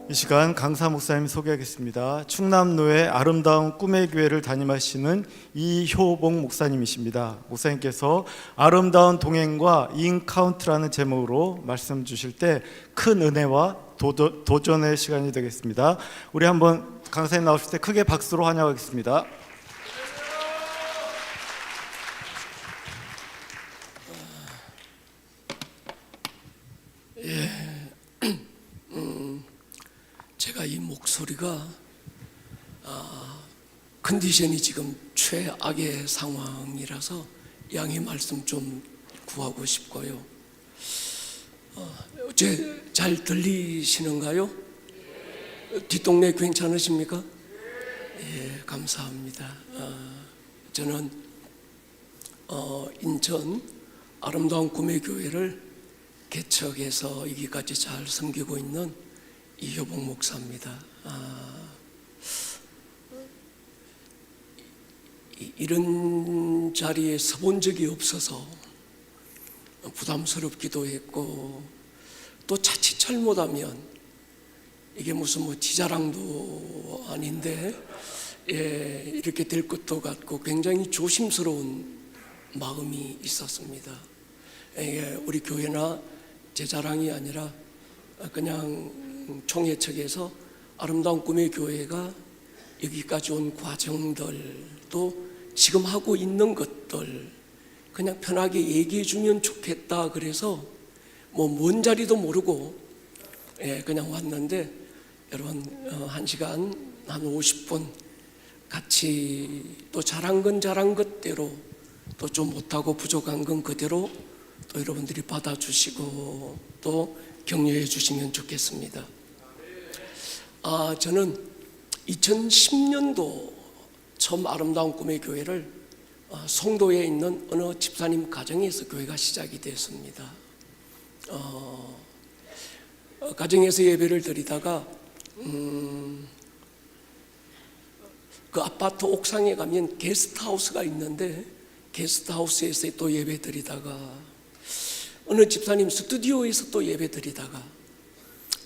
이 시간 강사 목사님 소개하겠습니다. 충남로의 아름다운 꿈의 교회를 담임하시는 이효봉 목사님이십니다. 목사님께서 아름다운 동행과 인카운트라는 제목으로 말씀 주실 때 큰 은혜와 도전의 시간이 되겠습니다. 우리 한번 강사님 나오실 때 크게 박수로 환영하겠습니다. 제가 이 목소리가 컨디션이 지금 최악의 상황이라서 양해 말씀 좀 구하고 싶고요. 어째 잘 들리시는가요? 뒷동네 괜찮으십니까? 예, 감사합니다. 저는 인천 아름다운 꿈의 교회를 개척해서 여기까지 잘 섬기고 있는 이효봉 목사입니다. 이런 자리에 서본 적이 없어서 부담스럽기도 했고, 또 자칫 잘못하면 이게 무슨 지자랑도 아닌데 이렇게 될 것도 같고 굉장히 조심스러운 마음이 있었습니다. 우리 교회나 제 자랑이 아니라 그냥 총회 측에서 아름다운 꿈의 교회가 여기까지 온 과정들도 지금 하고 있는 것들 그냥 편하게 얘기해 주면 좋겠다 그래서 먼 자리도 모르고 그냥 왔는데, 여러분 1시간 한 50분 같이 또 잘한 건 잘한 것대로, 또 좀 못하고 부족한 건 그대로 또 여러분들이 받아주시고 또 격려해 주시면 좋겠습니다. 저는 2010년도 처음 아름다운 꿈의 교회를 송도에 있는 어느 집사님 가정에서 교회가 시작이 됐습니다. 가정에서 예배를 드리다가 그 아파트 옥상에 가면 게스트하우스가 있는데, 게스트하우스에서 또 예배 드리다가 어느 집사님 스튜디오에서 또 예배 드리다가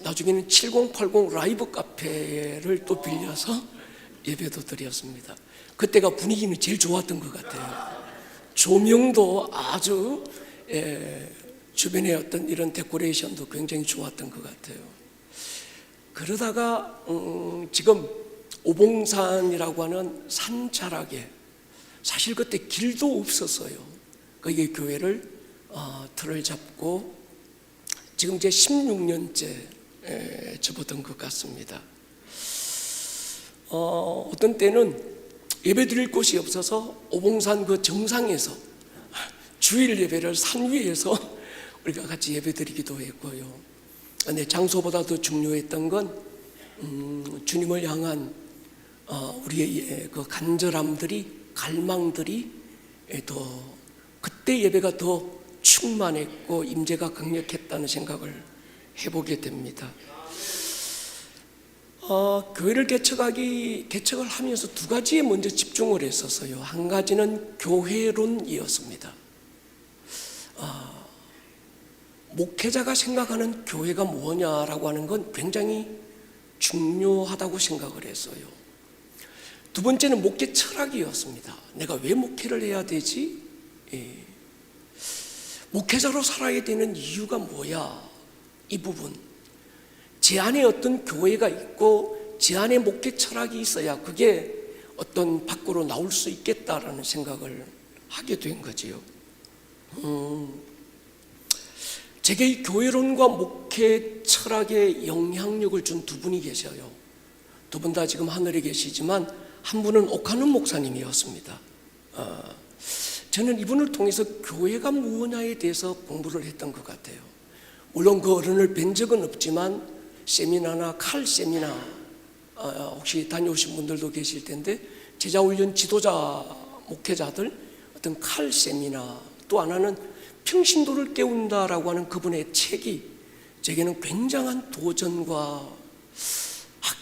나중에는 7080 라이브 카페를 또 빌려서 예배도 드렸습니다. 그때가 분위기는 제일 좋았던 것 같아요. 조명도 아주 주변에 어떤 이런 데코레이션도 굉장히 좋았던 것 같아요. 그러다가 지금 오봉산이라고 하는 산자락에, 사실 그때 길도 없었어요. 거기에 교회를 틀을 잡고 지금 이제 16년째 접어든 것 같습니다. 어떤 때는 예배 드릴 곳이 없어서 오봉산 그 정상에서 주일 예배를 산 위에서 우리가 같이 예배 드리기도 했고요. 근데 장소보다 더 중요했던 건 주님을 향한 우리의 그 간절함들이, 갈망들이 더 그때 예배가 더 충만했고 임재가 강력했다는 생각을 해보게 됩니다. 교회를 개척을 하면서 두 가지에 먼저 집중을 했었어요. 한 가지는 교회론이었습니다. 목회자가 생각하는 교회가 뭐냐라고 하는 건 굉장히 중요하다고 생각을 했어요. 두 번째는 목회 철학이었습니다. 내가 왜 목회를 해야 되지? 목회자로 살아야 되는 이유가 뭐야? 이 부분, 제 안에 어떤 교회가 있고 제 안에 목회 철학이 있어야 그게 어떤 밖으로 나올 수 있겠다라는 생각을 하게 된 거지요. 제게 이 교회론과 목회 철학에 영향력을 준 두 분이 계셔요. 두 분 다 지금 하늘에 계시지만 한 분은 옥하는 목사님이었습니다. 저는 이분을 통해서 교회가 무엇냐에 대해서 공부를 했던 것 같아요. 물론 그 어른을 뵌 적은 없지만 세미나나 칼 세미나 혹시 다녀오신 분들도 계실 텐데, 제자훈련 지도자 목회자들 어떤 칼 세미나, 또 하나는 평신도를 깨운다라고 하는 그분의 책이 제게는 굉장한 도전과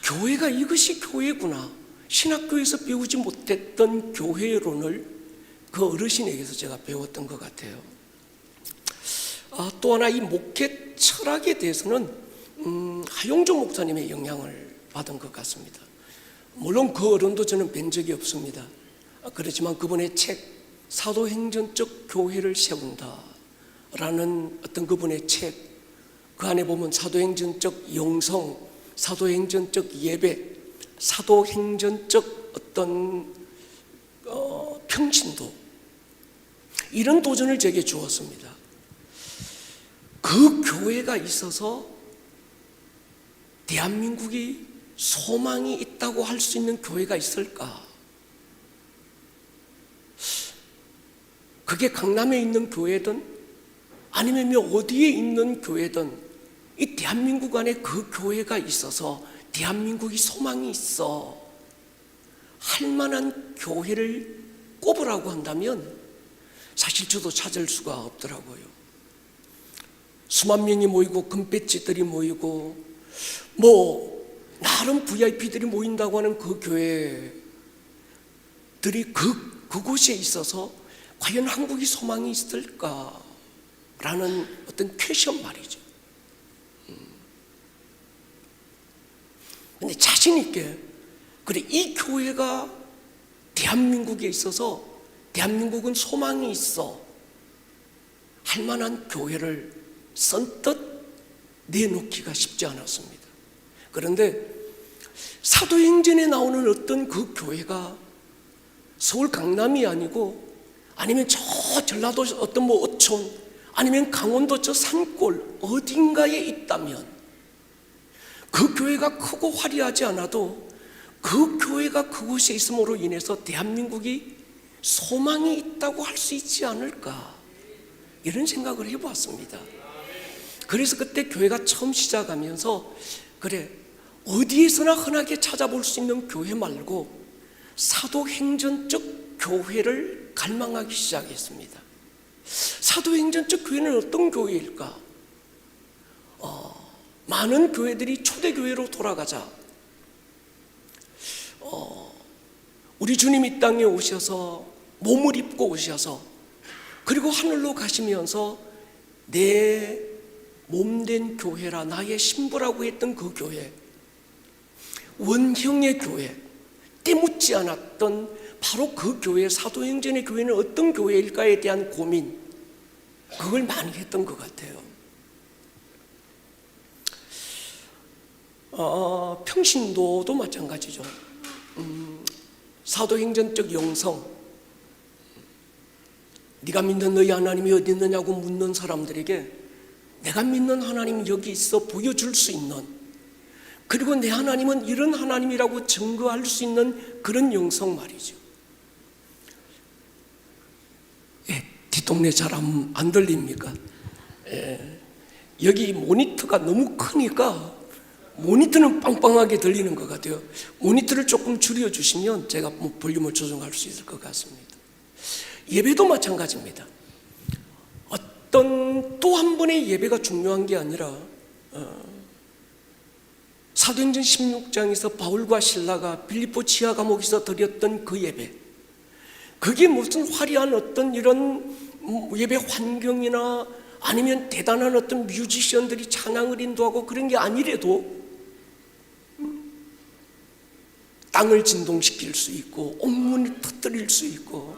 교회가 이것이 교회구나, 신학교에서 배우지 못했던 교회론을 그 어르신에게서 제가 배웠던 것 같아요. 또 하나 이 목회 철학에 대해서는 하용조 목사님의 영향을 받은 것 같습니다. 물론 그 어른도 저는 뵌 적이 없습니다. 그렇지만 그분의 책 사도행전적 교회를 세운다 라는 어떤 그분의 책, 그 안에 보면 사도행전적 영성, 사도행전적 예배, 사도행전적 어떤 평신도, 이런 도전을 제게 주었습니다. 그 교회가 있어서 대한민국이 소망이 있다고 할 수 있는 교회가 있을까? 그게 강남에 있는 교회든 아니면 어디에 있는 교회든 이 대한민국 안에 그 교회가 있어서 대한민국이 소망이 있어 할 만한 교회를 꼽으라고 한다면 사실 저도 찾을 수가 없더라고요. 수만 명이 모이고 금배지들이 모이고 나름 VIP들이 모인다고 하는 그 교회들이 그곳에 있어서 과연 한국이 소망이 있을까라는 어떤 퀘션 말이죠. 근데 자신 있게 그래, 이 교회가 대한민국에 있어서 대한민국은 소망이 있어 할 만한 교회를 선뜻 내놓기가 쉽지 않았습니다. 그런데 사도행전에 나오는 어떤 그 교회가 서울 강남이 아니고 아니면 저 전라도 어떤 어촌 아니면 강원도 저 산골 어딘가에 있다면 그 교회가 크고 화려하지 않아도 그 교회가 그곳에 있음으로 인해서 대한민국이 소망이 있다고 할 수 있지 않을까, 이런 생각을 해보았습니다. 그래서 그때 교회가 처음 시작하면서 그래, 어디에서나 흔하게 찾아볼 수 있는 교회 말고 사도행전적 교회를 갈망하기 시작했습니다. 사도행전적 교회는 어떤 교회일까? 많은 교회들이 초대교회로 돌아가자. 우리 주님 이 땅에 오셔서 몸을 입고 오셔서 그리고 하늘로 가시면서 내 몸된 교회라 나의 신부라고 했던 그 교회, 원형의 교회, 때묻지 않았던 바로 그 교회, 사도행전의 교회는 어떤 교회일까에 대한 고민, 그걸 많이 했던 것 같아요. 평신도도 마찬가지죠. 사도행전적 영성, 네가 믿는 너희 하나님이 어디 있느냐고 묻는 사람들에게 내가 믿는 하나님 여기 있어 보여줄 수 있는, 그리고 내 하나님은 이런 하나님이라고 증거할 수 있는 그런 영성 말이죠. 뒷동네 잘 안 들립니까? 여기 모니터가 너무 크니까 모니터는 빵빵하게 들리는 것 같아요. 모니터를 조금 줄여주시면 제가 볼륨을 조정할 수 있을 것 같습니다. 예배도 마찬가지입니다. 어떤 또 한 번의 예배가 중요한 게 아니라 사도행전 16장에서 바울과 실라가 빌립보 지하 감옥에서 드렸던 그 예배, 그게 무슨 화려한 어떤 이런 예배 환경이나 아니면 대단한 어떤 뮤지션들이 찬양을 인도하고 그런 게 아니래도 땅을 진동시킬 수 있고 옥문을 터뜨릴 수 있고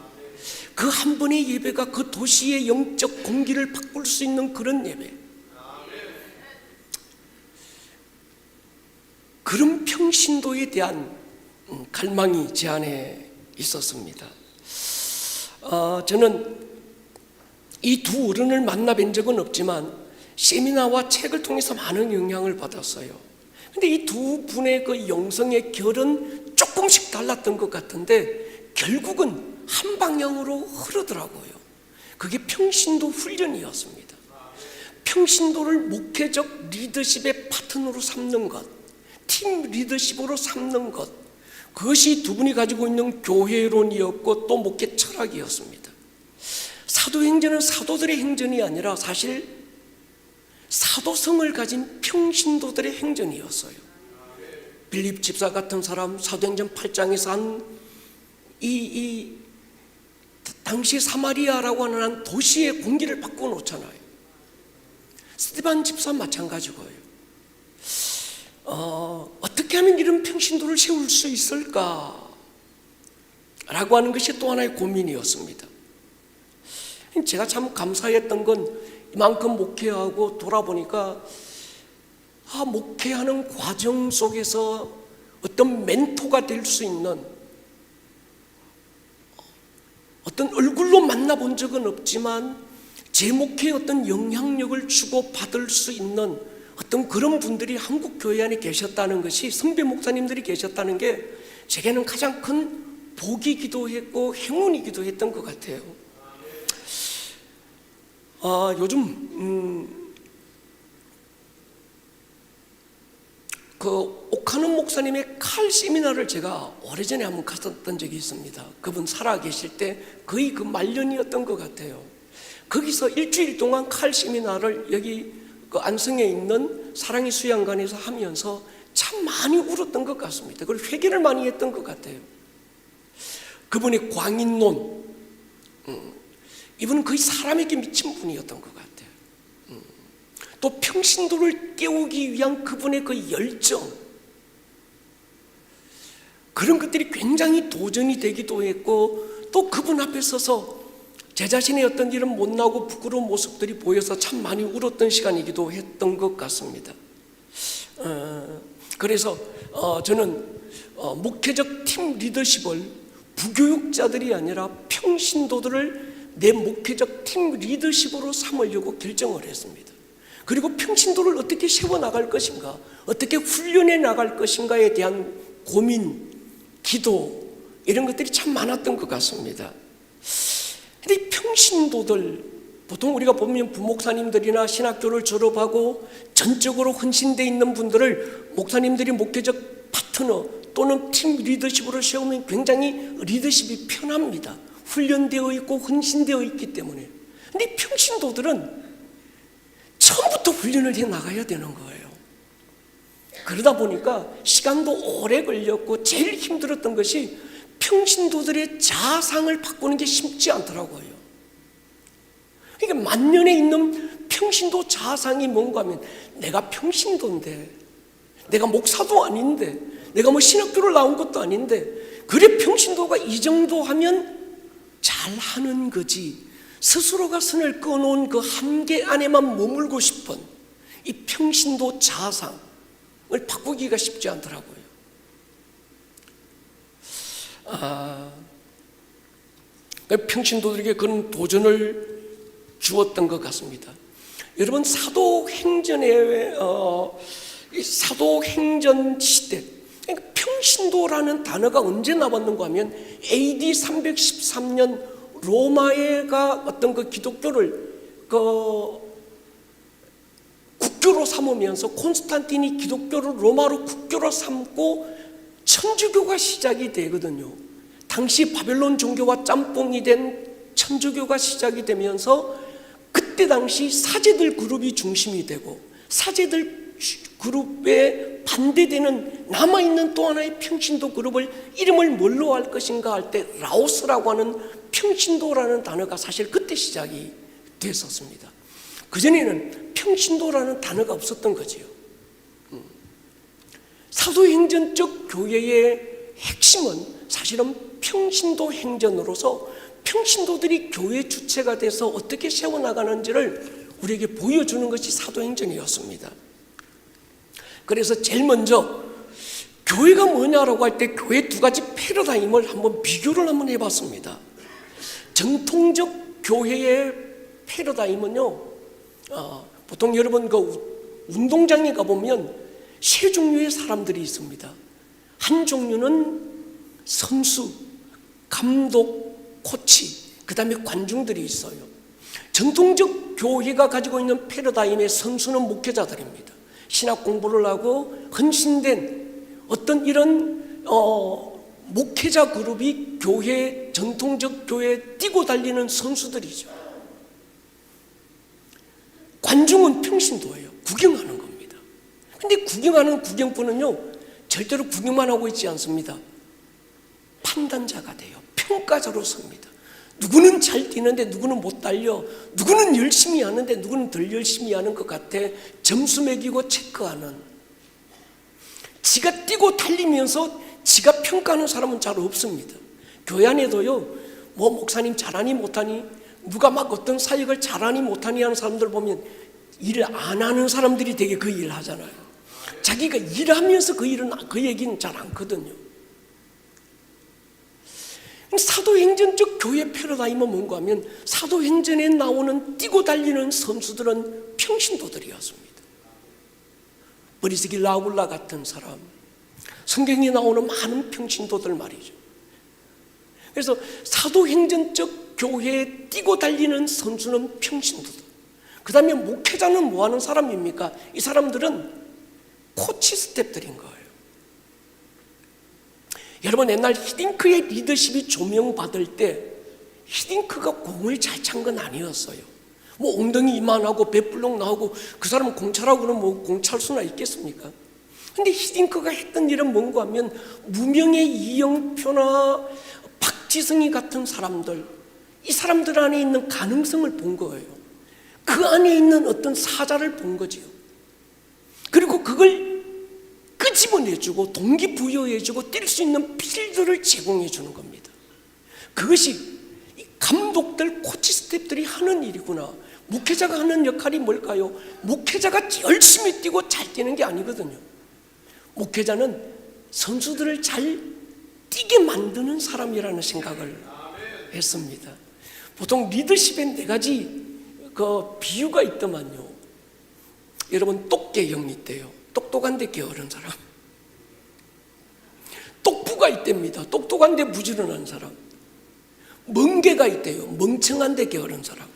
그 한 번의 예배가 그 도시의 영적 공기를 바꿀 수 있는 그런 예배, 그런 평신도에 대한 갈망이 제 안에 있었습니다. 저는 이 두 어른을 만나뵌 적은 없지만 세미나와 책을 통해서 많은 영향을 받았어요. 근데 이 두 분의 그 영성의 결은 조금씩 달랐던 것 같은데 결국은 한 방향으로 흐르더라고요. 그게 평신도 훈련이었습니다. 평신도를 목회적 리더십의 파트너로 삼는 것, 팀 리더십으로 삼는 것, 그것이 두 분이 가지고 있는 교회론이었고 또 목회 철학이었습니다. 사도행전은 사도들의 행전이 아니라 사실 사도성을 가진 평신도들의 행전이었어요. 빌립 집사 같은 사람 사도행전 8장에서 한 당시 사마리아라고 하는 도시의 공기를 바꿔 놓잖아요. 스데반 집사 마찬가지고요. 어떻게 하면 이런 평신도를 세울 수 있을까? 라고 하는 것이 또 하나의 고민이었습니다. 제가 참 감사했던 건 이만큼 목회하고 돌아보니까 목회하는 과정 속에서 어떤 멘토가 될 수 있는, 어떤 얼굴로 만나본 적은 없지만 제 목회에 어떤 영향력을 주고 받을 수 있는 어떤 그런 분들이 한국 교회 안에 계셨다는 것이, 선배 목사님들이 계셨다는 게 제게는 가장 큰 복이기도 했고 행운이기도 했던 것 같아요. 요즘 그 오카는 목사님의 칼 세미나를 제가 오래전에 한번 갔었던 적이 있습니다. 그분 살아계실 때 거의 그 말년이었던 것 같아요. 거기서 일주일 동안 칼 세미나를 여기 그 안성에 있는 사랑의 수양관에서 하면서 참 많이 울었던 것 같습니다. 그리고 회개를 많이 했던 것 같아요. 그분의 광인론, 이분은 거의 사람에게 미친 분이었던 것 같아요. 또 평신도를 깨우기 위한 그분의 그 열정, 그런 것들이 굉장히 도전이 되기도 했고, 또 그분 앞에 서서 제 자신의 어떤 이런 못나고 부끄러운 모습들이 보여서 참 많이 울었던 시간이기도 했던 것 같습니다. 그래서 저는 목회적 팀 리더십을 부교육자들이 아니라 평신도들을 내 목회적 팀 리더십으로 삼으려고 결정을 했습니다. 그리고 평신도를 어떻게 세워나갈 것인가, 어떻게 훈련해 나갈 것인가에 대한 고민, 기도, 이런 것들이 참 많았던 것 같습니다. 근데 평신도들, 보통 우리가 보면 부목사님들이나 신학교를 졸업하고 전적으로 헌신되어 있는 분들을 목사님들이 목회적 파트너 또는 팀 리더십으로 세우면 굉장히 리더십이 편합니다. 훈련되어 있고 헌신되어 있기 때문에. 근데 평신도들은 처음부터 훈련을 해 나가야 되는 거예요. 그러다 보니까 시간도 오래 걸렸고, 제일 힘들었던 것이 평신도들의 자상을 바꾸는 게 쉽지 않더라고요. 그러니까 만년에 있는 평신도 자상이 뭔가 하면, 내가 평신도인데, 내가 목사도 아닌데, 내가 뭐 신학교를 나온 것도 아닌데, 그래 평신도가 이 정도 하면 잘하는 거지, 스스로가 선을 꺼놓은 그 한계 안에만 머물고 싶은 이 평신도 자상을 바꾸기가 쉽지 않더라고요. 평신도들에게 그런 도전을 주었던 것 같습니다. 여러분, 사도행전 시대, 평신도라는 단어가 언제 나왔는가 하면 AD 313년 로마가 어떤 그 기독교를 국교로 삼으면서, 콘스탄틴이 기독교를 로마로 국교로 삼고 천주교가 시작이 되거든요. 당시 바벨론 종교와 짬뽕이 된 천주교가 시작이 되면서, 그때 당시 사제들 그룹이 중심이 되고, 사제들 그룹에 반대되는 남아있는 또 하나의 평신도 그룹을 이름을 뭘로 할 것인가 할 때 라오스라고 하는 평신도라는 단어가 사실 그때 시작이 됐었습니다. 그전에는 평신도라는 단어가 없었던 거지요. 사도행전적 교회의 핵심은 사실은 평신도 행전으로서 평신도들이 교회 주체가 돼서 어떻게 세워나가는지를 우리에게 보여주는 것이 사도행전이었습니다. 그래서 제일 먼저 교회가 뭐냐라고 할 때 교회 두 가지 패러다임을 한번 비교를 한번 해봤습니다. 정통적 교회의 패러다임은요, 보통 여러분 그 운동장에 가보면 세 종류의 사람들이 있습니다. 한 종류는 선수, 감독, 코치, 그 다음에 관중들이 있어요. 정통적 교회가 가지고 있는 패러다임의 선수는 목회자들입니다. 신학 공부를 하고 헌신된 어떤 이런 목회자 그룹이 교회, 정통적 교회에 뛰고 달리는 선수들이죠. 관중은 평신도예요. 구경하는 겁니다. 근데 구경하는 구경꾼은요, 절대로 구경만 하고 있지 않습니다. 판단자가 돼요. 평가자로 섭니다. 누구는 잘 뛰는데 누구는 못 달려, 누구는 열심히 하는데 누구는 덜 열심히 하는 것 같아 점수 매기고 체크하는. 지가 뛰고 달리면서 지가 평가하는 사람은 잘 없습니다. 교회 안에도요, 뭐 목사님 잘하니 못하니, 누가 막 어떤 사역을 잘하니 못하니 하는 사람들 보면 일을 안 하는 사람들이 되게 그 일을 하잖아요. 자기가 일하면서 그 얘기는 잘 않거든요. 사도행전적 교회 패러다임은 뭔가 하면, 사도행전에 나오는 뛰고 달리는 선수들은 평신도들이었습니다. 브리스길라 아굴라 같은 사람, 성경에 나오는 많은 평신도들 말이죠. 그래서 사도행전적 교회에 뛰고 달리는 선수는 평신도들. 그 다음에 목회자는 뭐 하는 사람입니까? 이 사람들은 코치 스텝들인 거예요. 여러분, 옛날 히딩크의 리더십이 조명받을 때 히딩크가 공을 잘 찬 건 아니었어요. 뭐 엉덩이 이만하고 배불렁 나오고 그 사람은 공차라고 그러면 뭐 공찰 수나 있겠습니까? 근데 히딩크가 했던 일은 뭔가 하면, 무명의 이영표나 박지성이 같은 사람들, 이 사람들 안에 있는 가능성을 본 거예요. 그 안에 있는 어떤 사자를 본 거지요. 그리고 그걸 끄집어내주고 동기부여해주고 뛸 수 있는 필드를 제공해주는 겁니다. 그것이 감독들, 코치 스태프들이 하는 일이구나. 목회자가 하는 역할이 뭘까요? 목회자가 열심히 뛰고 잘 뛰는 게 아니거든요. 목회자는 선수들을 잘 뛰게 만드는 사람이라는 생각을 했습니다. 보통 리더십에 4가지 그 비유가 있더만요. 여러분, 똑개형이 있대요. 똑똑한데 게으른 사람. 똑부가 있답니다. 똑똑한데 부지런한 사람. 멍개가 있대요. 멍청한데 게으른 사람.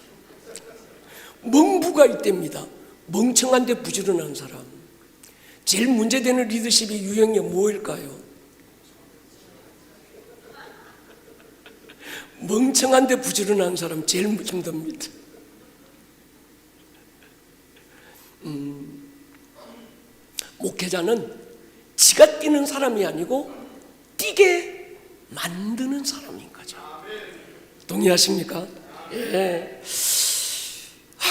멍부가 있답니다. 멍청한데 부지런한 사람. 제일 문제되는 리더십이 유형이 뭐일까요? 멍청한데 부지런한 사람 제일 힘듭니다. 목회자는 지가 뛰는 사람이 아니고 뛰게 만드는 사람인 거죠. 동의하십니까? 예.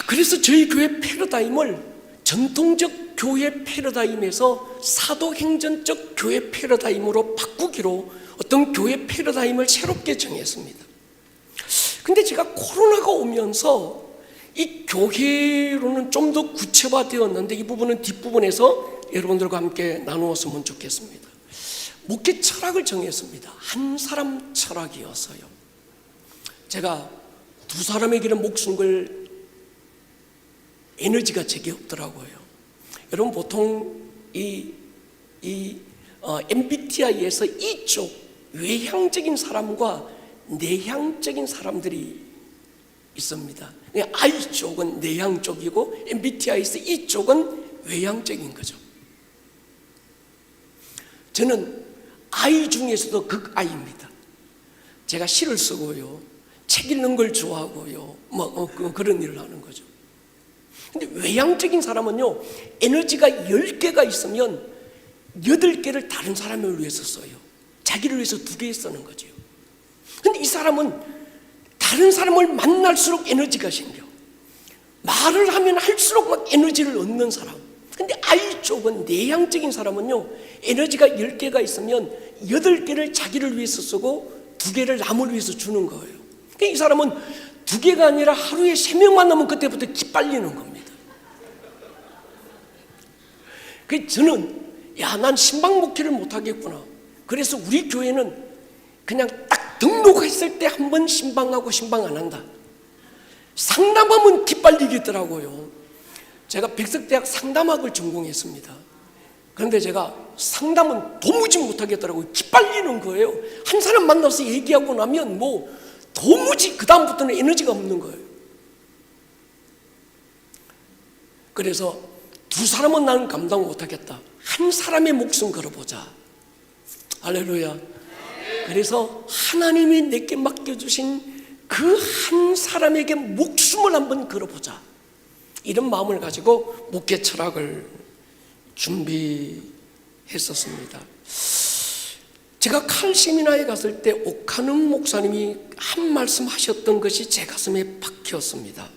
그래서 저희 교회 패러다임을 전통적 교회 패러다임에서 사도행전적 교회 패러다임으로 바꾸기로 어떤 교회 패러다임을 새롭게 정했습니다. 근데 제가 코로나가 오면서 이 교회로는 좀 더 구체화되었는데, 이 부분은 뒷부분에서 여러분들과 함께 나누었으면 좋겠습니다. 목회 철학을 정했습니다. 한 사람 철학이었어요. 제가 2사람에게는 목숨 걸 에너지가 제게 없더라고요. 여러분, 보통 MBTI에서 이쪽 외향적인 사람과 내향적인 사람들이 있습니다. I 쪽은 내향 쪽이고 MBTI에서 이 쪽은 외향적인 거죠. 저는 I 중에서도 극I입니다. 제가 시를 쓰고요, 책 읽는 걸 좋아하고요, 그런 일을 하는 거죠. 근데 외향적인 사람은요, 에너지가 10개가 있으면 8개를 다른 사람을 위해서 써요. 자기를 위해서 2개 쓰는 거죠. 근데 이 사람은 다른 사람을 만날수록 에너지가 생겨. 말을 하면 할수록 막 에너지를 얻는 사람. 근데 I 쪽은 내향적인 사람은요, 에너지가 10개가 있으면 8개를 자기를 위해서 쓰고 2개를 남을 위해서 주는 거예요. 그러니까 이 사람은 2개가 아니라 하루에 3명 만나면 그때부터 기빨리는 겁니다. 그래서 저는 난 신방 목회를 못하겠구나. 그래서 우리 교회는 그냥 딱 등록했을 때 한 번 신방하고 신방 안 한다. 상담하면 기빨리겠더라고요. 제가 백석대학 상담학을 전공했습니다. 그런데 제가 상담은 도무지 못하겠더라고요. 기빨리는 거예요. 한 사람 만나서 얘기하고 나면 도무지 그 다음부터는 에너지가 없는 거예요. 그래서 2사람은 나는 감당 못하겠다. 한 사람의 목숨 걸어보자. 할렐루야. 그래서 하나님이 내게 맡겨주신 그 한 사람에게 목숨을 한번 걸어보자, 이런 마음을 가지고 목회 철학을 준비했었습니다. 제가 칼 세미나에 갔을 때 옥하는 목사님이 한 말씀 하셨던 것이 제 가슴에 박혔습니다.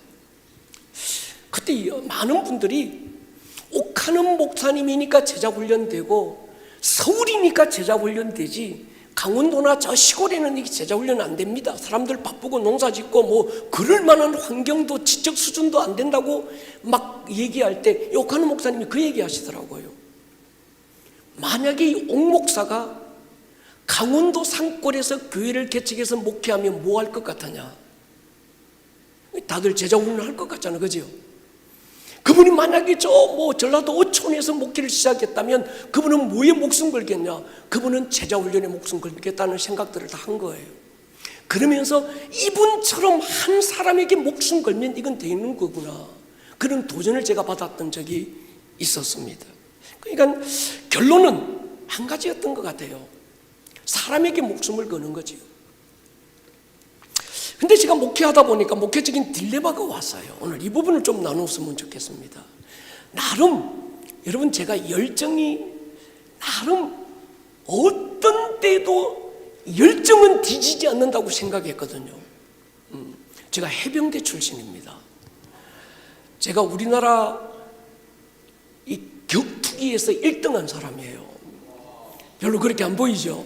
그때 많은 분들이 옥하는 목사님이니까 제자 훈련되고 서울이니까 제자훈련 되지 강원도나 저 시골에는 이게 제자훈련 안 됩니다. 사람들 바쁘고 농사 짓고 뭐 그럴 만한 환경도 지적 수준도 안 된다고 막 얘기할 때 욕하는 목사님이 그 얘기 하시더라고요. 만약에 이 옥 목사가 강원도 산골에서 교회를 개척해서 목회하면 뭐 할 것 같으냐? 다들 제자훈련 할 것 같잖아, 그죠? 그분이 만약에 저 뭐 전라도 어촌에서 목회를 시작했다면 그분은 뭐에 목숨 걸겠냐? 그분은 제자훈련에 목숨 걸겠다는 생각들을 다 한 거예요. 그러면서 이분처럼 한 사람에게 목숨 걸면 이건 되는 거구나, 그런 도전을 제가 받았던 적이 있었습니다. 그러니까 결론은 한 가지였던 것 같아요. 사람에게 목숨을 거는 거지요. 근데 제가 목회하다 보니까 목회적인 딜레마가 왔어요. 오늘 이 부분을 좀 나눴으면 좋겠습니다. 나름 여러분 제가 열정이 나름 어떤 때도 열정은 뒤지지 않는다고 생각했거든요. 제가 해병대 출신입니다. 제가 우리나라 이 격투기에서 1등한 사람이에요. 별로 그렇게 안 보이죠?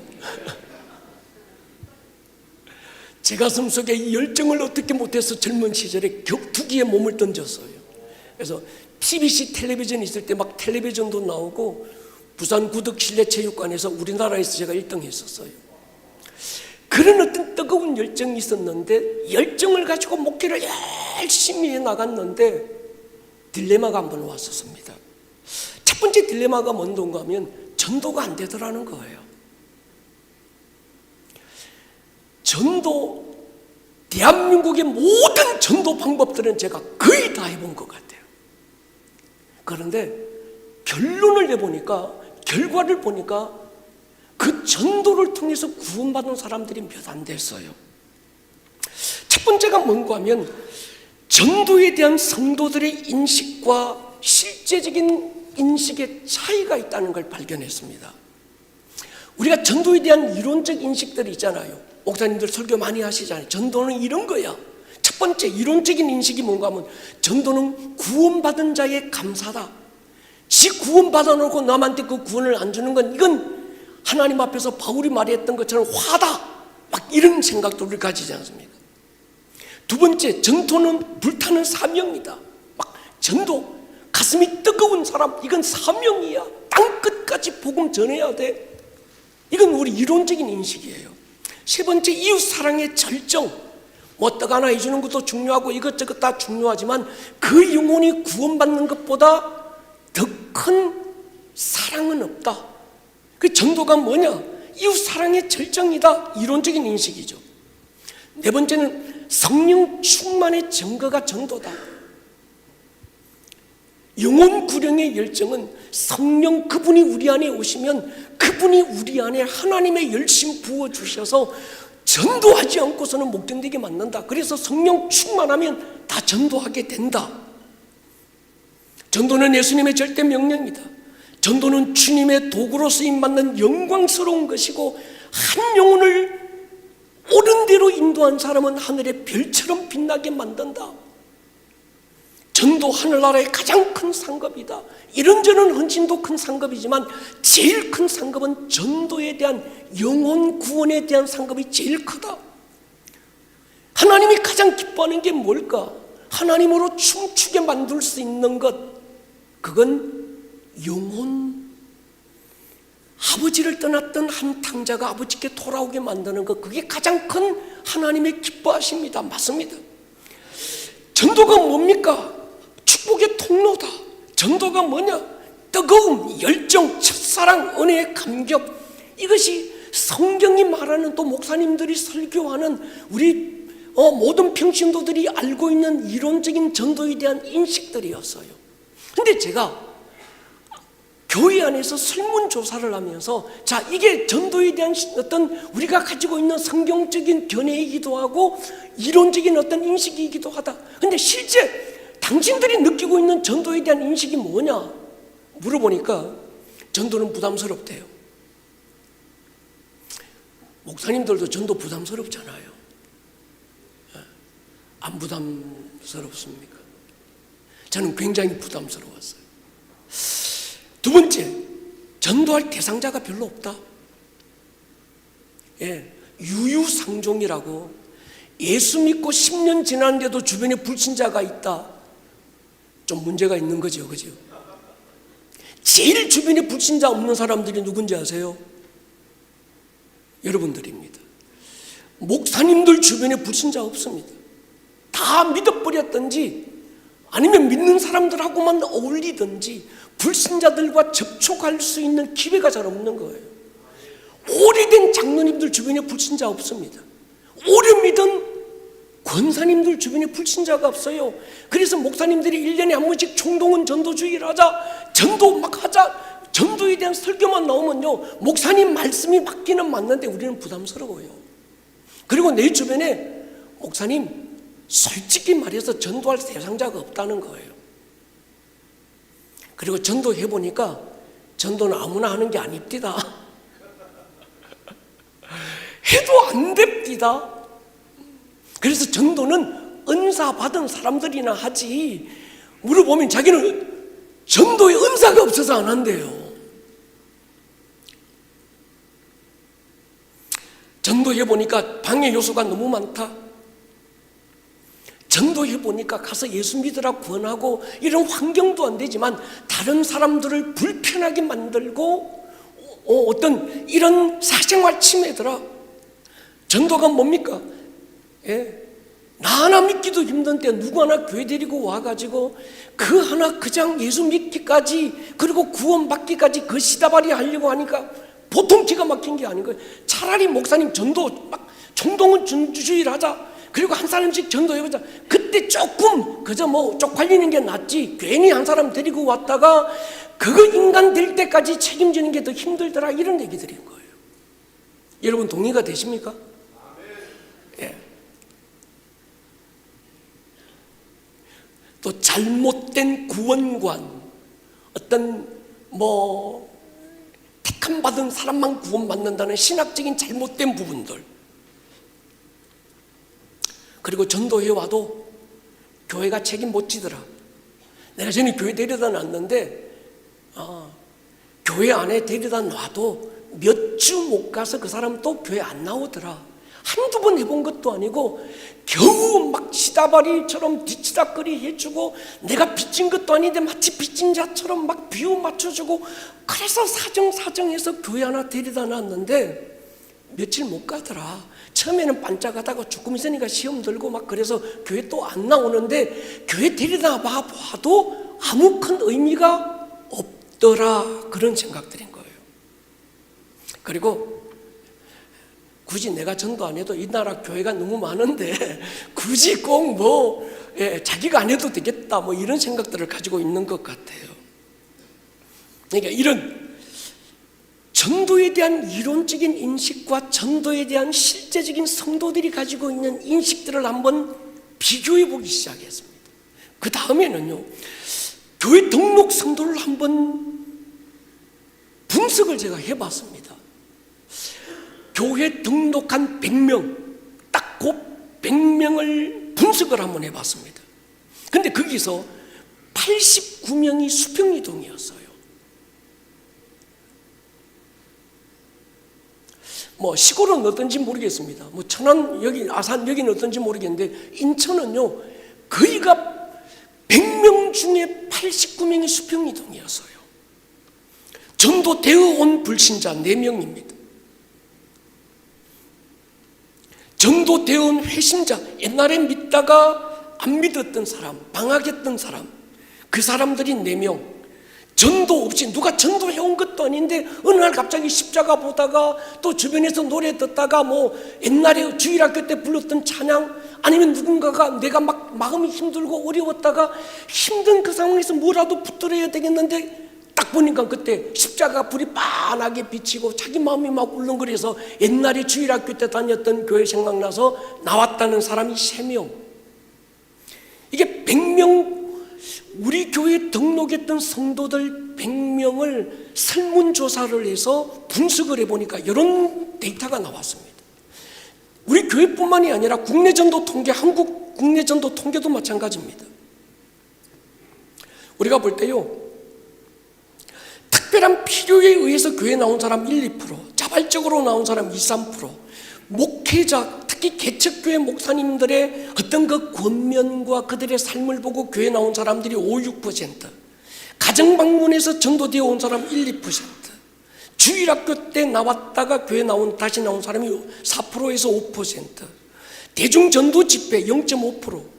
제 가슴 속에 이 열정을 어떻게 못해서 젊은 시절에 격투기에 몸을 던졌어요. 그래서 TBC 텔레비전 있을 때 막 텔레비전도 나오고 부산 구덕 실내체육관에서 우리나라에서 제가 1등 했었어요. 그런 어떤 뜨거운 열정이 있었는데 열정을 가지고 목회를 열심히 해 나갔는데 딜레마가 한 번 왔었습니다. 첫 번째 딜레마가 뭔가 하면 전도가 안 되더라는 거예요. 전도, 대한민국의 모든 전도 방법들은 제가 거의 다 해본 것 같아요. 그런데 결론을 내보니까, 결과를 보니까 그 전도를 통해서 구원받은 사람들이 몇 안 됐어요. 첫 번째가 뭔가 하면 전도에 대한 성도들의 인식과 실제적인 인식의 차이가 있다는 걸 발견했습니다. 우리가 전도에 대한 이론적 인식들이 있잖아요. 목사님들 설교 많이 하시잖아요. 전도는 이런 거야. 첫 번째 이론적인 인식이 뭔가 하면 전도는 구원받은 자의 감사다. 지 구원받아 놓고 남한테 그 구원을 안 주는 건 이건 하나님 앞에서 바울이 말했던 것처럼 화다. 막 이런 생각들을 가지지 않습니까? 두 번째, 전도는 불타는 사명이다. 막 전도, 가슴이 뜨거운 사람, 이건 사명이야. 땅끝까지 복음 전해야 돼. 이건 우리 이론적인 인식이에요. 세 번째, 이웃 사랑의 절정. 뭐 떡 하나 해주는 것도 중요하고 이것저것 다 중요하지만 그 영혼이 구원받는 것보다 더 큰 사랑은 없다. 그 전도가 뭐냐? 이웃 사랑의 절정이다. 이론적인 인식이죠. 네 번째는 성령 충만의 증거가 전도다. 영혼 구령의 열정은 성령 그분이 우리 안에 오시면 그분이 우리 안에 하나님의 열심 부어주셔서 전도하지 않고서는 못 견디게 만든다. 그래서 성령 충만하면 다 전도하게 된다. 전도는 예수님의 절대 명령이다. 전도는 주님의 도구로 쓰임받는 영광스러운 것이고 한 영혼을 옳은 대로 인도한 사람은 하늘의 별처럼 빛나게 만든다. 전도 하늘나라의 가장 큰 상급이다. 이런저런 헌신도 큰 상급이지만 제일 큰 상급은 전도에 대한 영혼 구원에 대한 상급이 제일 크다. 하나님이 가장 기뻐하는 게 뭘까? 하나님으로 춤추게 만들 수 있는 것, 그건 영혼. 아버지를 떠났던 한 탕자가 아버지께 돌아오게 만드는 것, 그게 가장 큰 하나님의 기뻐하십니다. 맞습니다. 전도가 뭡니까? 축복의 통로다. 전도가 뭐냐? 뜨거움, 열정, 첫사랑, 은혜의 감격. 이것이 성경이 말하는, 또 목사님들이 설교하는 우리 모든 평신도들이 알고 있는 이론적인 전도에 대한 인식들이었어요. 근데 제가 교회 안에서 설문조사를 하면서 자, 이게 전도에 대한 어떤 우리가 가지고 있는 성경적인 견해이기도 하고 이론적인 어떤 인식이기도 하다. 근데 실제 당신들이 느끼고 있는 전도에 대한 인식이 뭐냐 물어보니까 전도는 부담스럽대요. 목사님들도 전도 부담스럽잖아요. 안 부담스럽습니까? 저는 굉장히 부담스러웠어요. 두 번째, 전도할 대상자가 별로 없다. 예, 유유상종이라고 예수 믿고 10년 지났는데도 주변에 불신자가 있다. 좀 문제가 있는 거죠, 그죠? 제일 주변에 불신자 없는 사람들이 누군지 아세요? 여러분들입니다. 목사님들 주변에 불신자 없습니다. 다 믿어버렸든지 아니면 믿는 사람들하고만 어울리든지 불신자들과 접촉할 수 있는 기회가 잘 없는 거예요. 오래된 장로님들 주변에 불신자 없습니다. 오래 믿은 권사님들 주변에 불신자가 없어요. 그래서 목사님들이 1년에 한 번씩 총동원 전도주의를 하자, 전도 막 하자, 전도에 대한 설교만 나오면요, 목사님 말씀이 맞기는 맞는데 우리는 부담스러워요. 그리고 내 주변에 목사님 솔직히 말해서 전도할 대상자가 없다는 거예요. 그리고 전도해보니까 전도는 아무나 하는 게 아닙디다. 해도 안 됩디다. 그래서 전도는 은사 받은 사람들이나 하지, 물어보면 자기는 전도에 은사가 없어서 안 한대요. 전도해보니까 방해 요소가 너무 많다. 전도해보니까 가서 예수 믿으라 권하고 이런 환경도 안 되지만 다른 사람들을 불편하게 만들고 어떤 이런 사생활 침해더라. 전도가 뭡니까? 예. 나 하나 믿기도 힘든데 누구 하나 교회 데리고 와가지고 그 하나 그냥 예수 믿기까지 그리고 구원받기까지 그 시다발이 하려고 하니까 보통 기가 막힌 게 아닌 거예요. 차라리 목사님 전도 막 총동원 전주주의를 하자. 그리고 한 사람씩 전도해보자. 그때 조금 그저 뭐 쪽팔리는 게 낫지, 괜히 한 사람 데리고 왔다가 그거 인간 될 때까지 책임지는 게 더 힘들더라, 이런 얘기들인 거예요. 여러분 동의가 되십니까? 예. 또 잘못된 구원관, 어떤 뭐 택함 받은 사람만 구원받는다는 신학적인 잘못된 부분들, 그리고 전도해와도 교회가 책임 못 지더라. 내가 전에 교회 데려다 놨는데 교회 안에 데려다 놔도 몇 주 못 가서 그 사람 또 교회 안 나오더라. 한두 번 해본 것도 아니고 겨우 막 시다바리처럼 뒤치다거리 해주고 내가 빚진 것도 아닌데 마치 빚진 자처럼 막 비유 맞춰주고, 그래서 사정해서 교회 하나 데려다 놨는데 며칠 못 가더라. 처음에는 반짝하다가 조금 있으니까 시험 들고 막 그래서 교회 또 안 나오는데 교회 데려다 봐도 아무 큰 의미가 없더라, 그런 생각들인 거예요. 그리고 굳이 내가 전도 안 해도 이 나라 교회가 너무 많은데 굳이 꼭 뭐 자기가 안 해도 되겠다 뭐 이런 생각들을 가지고 있는 것 같아요. 그러니까 이런 전도에 대한 이론적인 인식과 전도에 대한 실제적인 성도들이 가지고 있는 인식들을 한번 비교해 보기 시작했습니다. 그 다음에는요, 교회 등록 성도를 한번 분석을 제가 해봤습니다. 교회 등록한 100명, 딱 그 100명을 분석을 한번 해봤습니다. 근데 거기서 89명이 수평이동이었어요. 뭐 시골은 어떤지 모르겠습니다. 뭐 천안 여기 아산 여기는 어떤지 모르겠는데 인천은요 거의가 100명 중에 89명이 수평이동이었어요. 전도되어 온 불신자 4명입니다. 전도되어 온 회심자, 옛날에 믿다가 안 믿었던 사람, 방학했던 사람, 그 사람들이 4명. 전도 없이 누가 전도해온 것도 아닌데 어느 날 갑자기 십자가 보다가 또 주변에서 노래 듣다가 뭐 옛날에 주일학교 때 불렀던 찬양, 아니면 누군가가 내가 막 마음이 힘들고 어려웠다가 힘든 그 상황에서 뭐라도 붙들어야 되겠는데 딱 보니까 그때 십자가 불이 빤하게 비치고 자기 마음이 막 울렁거려서 옛날에 주일학교 때 다녔던 교회 생각나서 나왔다는 사람이 3명. 이게 100명, 우리 교회에 등록했던 성도들 100명을 설문조사를 해서 분석을 해보니까 이런 데이터가 나왔습니다. 우리 교회뿐만이 아니라 국내 전도 통계, 한국 국내 전도 통계도 마찬가지입니다. 우리가 볼 때요, 특별한 필요에 의해서 교회 나온 사람 1, 2%, 자발적으로 나온 사람 2, 3%, 목회자, 특히 개척교회 목사님들의 어떤 그 권면과 그들의 삶을 보고 교회 나온 사람들이 5, 6%, 가정방문에서 전도되어 온 사람 1, 2%, 주일학교 때 나왔다가 교회 다시 나온 사람이 4%에서 5%, 대중전도 집회 0.5%.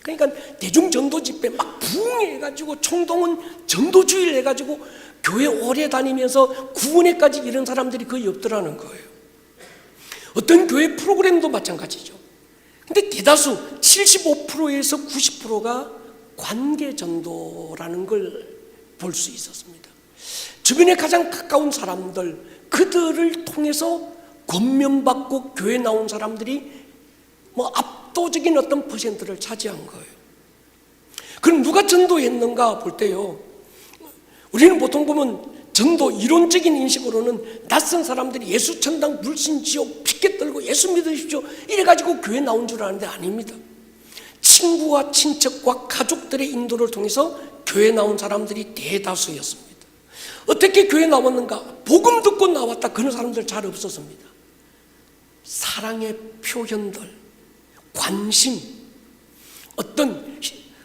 그러니까 대중전도 집회 막 부흥해가지고 총동원 전도주의를 해가지고 교회 오래 다니면서 구원회까지 이런 사람들이 거의 없더라는 거예요. 어떤 교회 프로그램도 마찬가지죠. 근데 대다수 75%에서 90%가 관계전도라는 걸 볼 수 있었습니다. 주변에 가장 가까운 사람들, 그들을 통해서 권면받고 교회 나온 사람들이 압도적인 어떤 퍼센트를 차지한 거예요. 그럼 누가 전도했는가 볼 때요, 우리는 보통 보면 전도 이론적인 인식으로는 낯선 사람들이 예수 천당 불신 지옥 피켓 들고 예수 믿으십시오 이래가지고 교회 나온 줄 아는데 아닙니다. 친구와 친척과 가족들의 인도를 통해서 교회 나온 사람들이 대다수였습니다. 어떻게 교회 나왔는가? 복음 듣고 나왔다, 그런 사람들 잘 없었습니다. 사랑의 표현들, 관심, 어떤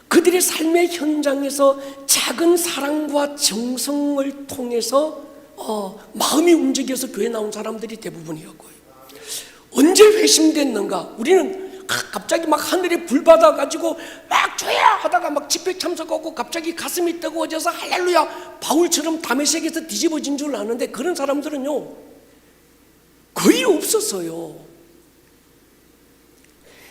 그들의 삶의 현장에서 작은 사랑과 정성을 통해서 마음이 움직여서 교회 나온 사람들이 대부분이었고요. 언제 회심됐는가? 우리는 갑자기 막 하늘에 불 받아가지고 막 주야 하다가 막 집회 참석하고 갑자기 가슴이 뜨거워져서 할렐루야 바울처럼 다메섹에서 뒤집어진 줄 아는데, 그런 사람들은요 거의 없었어요.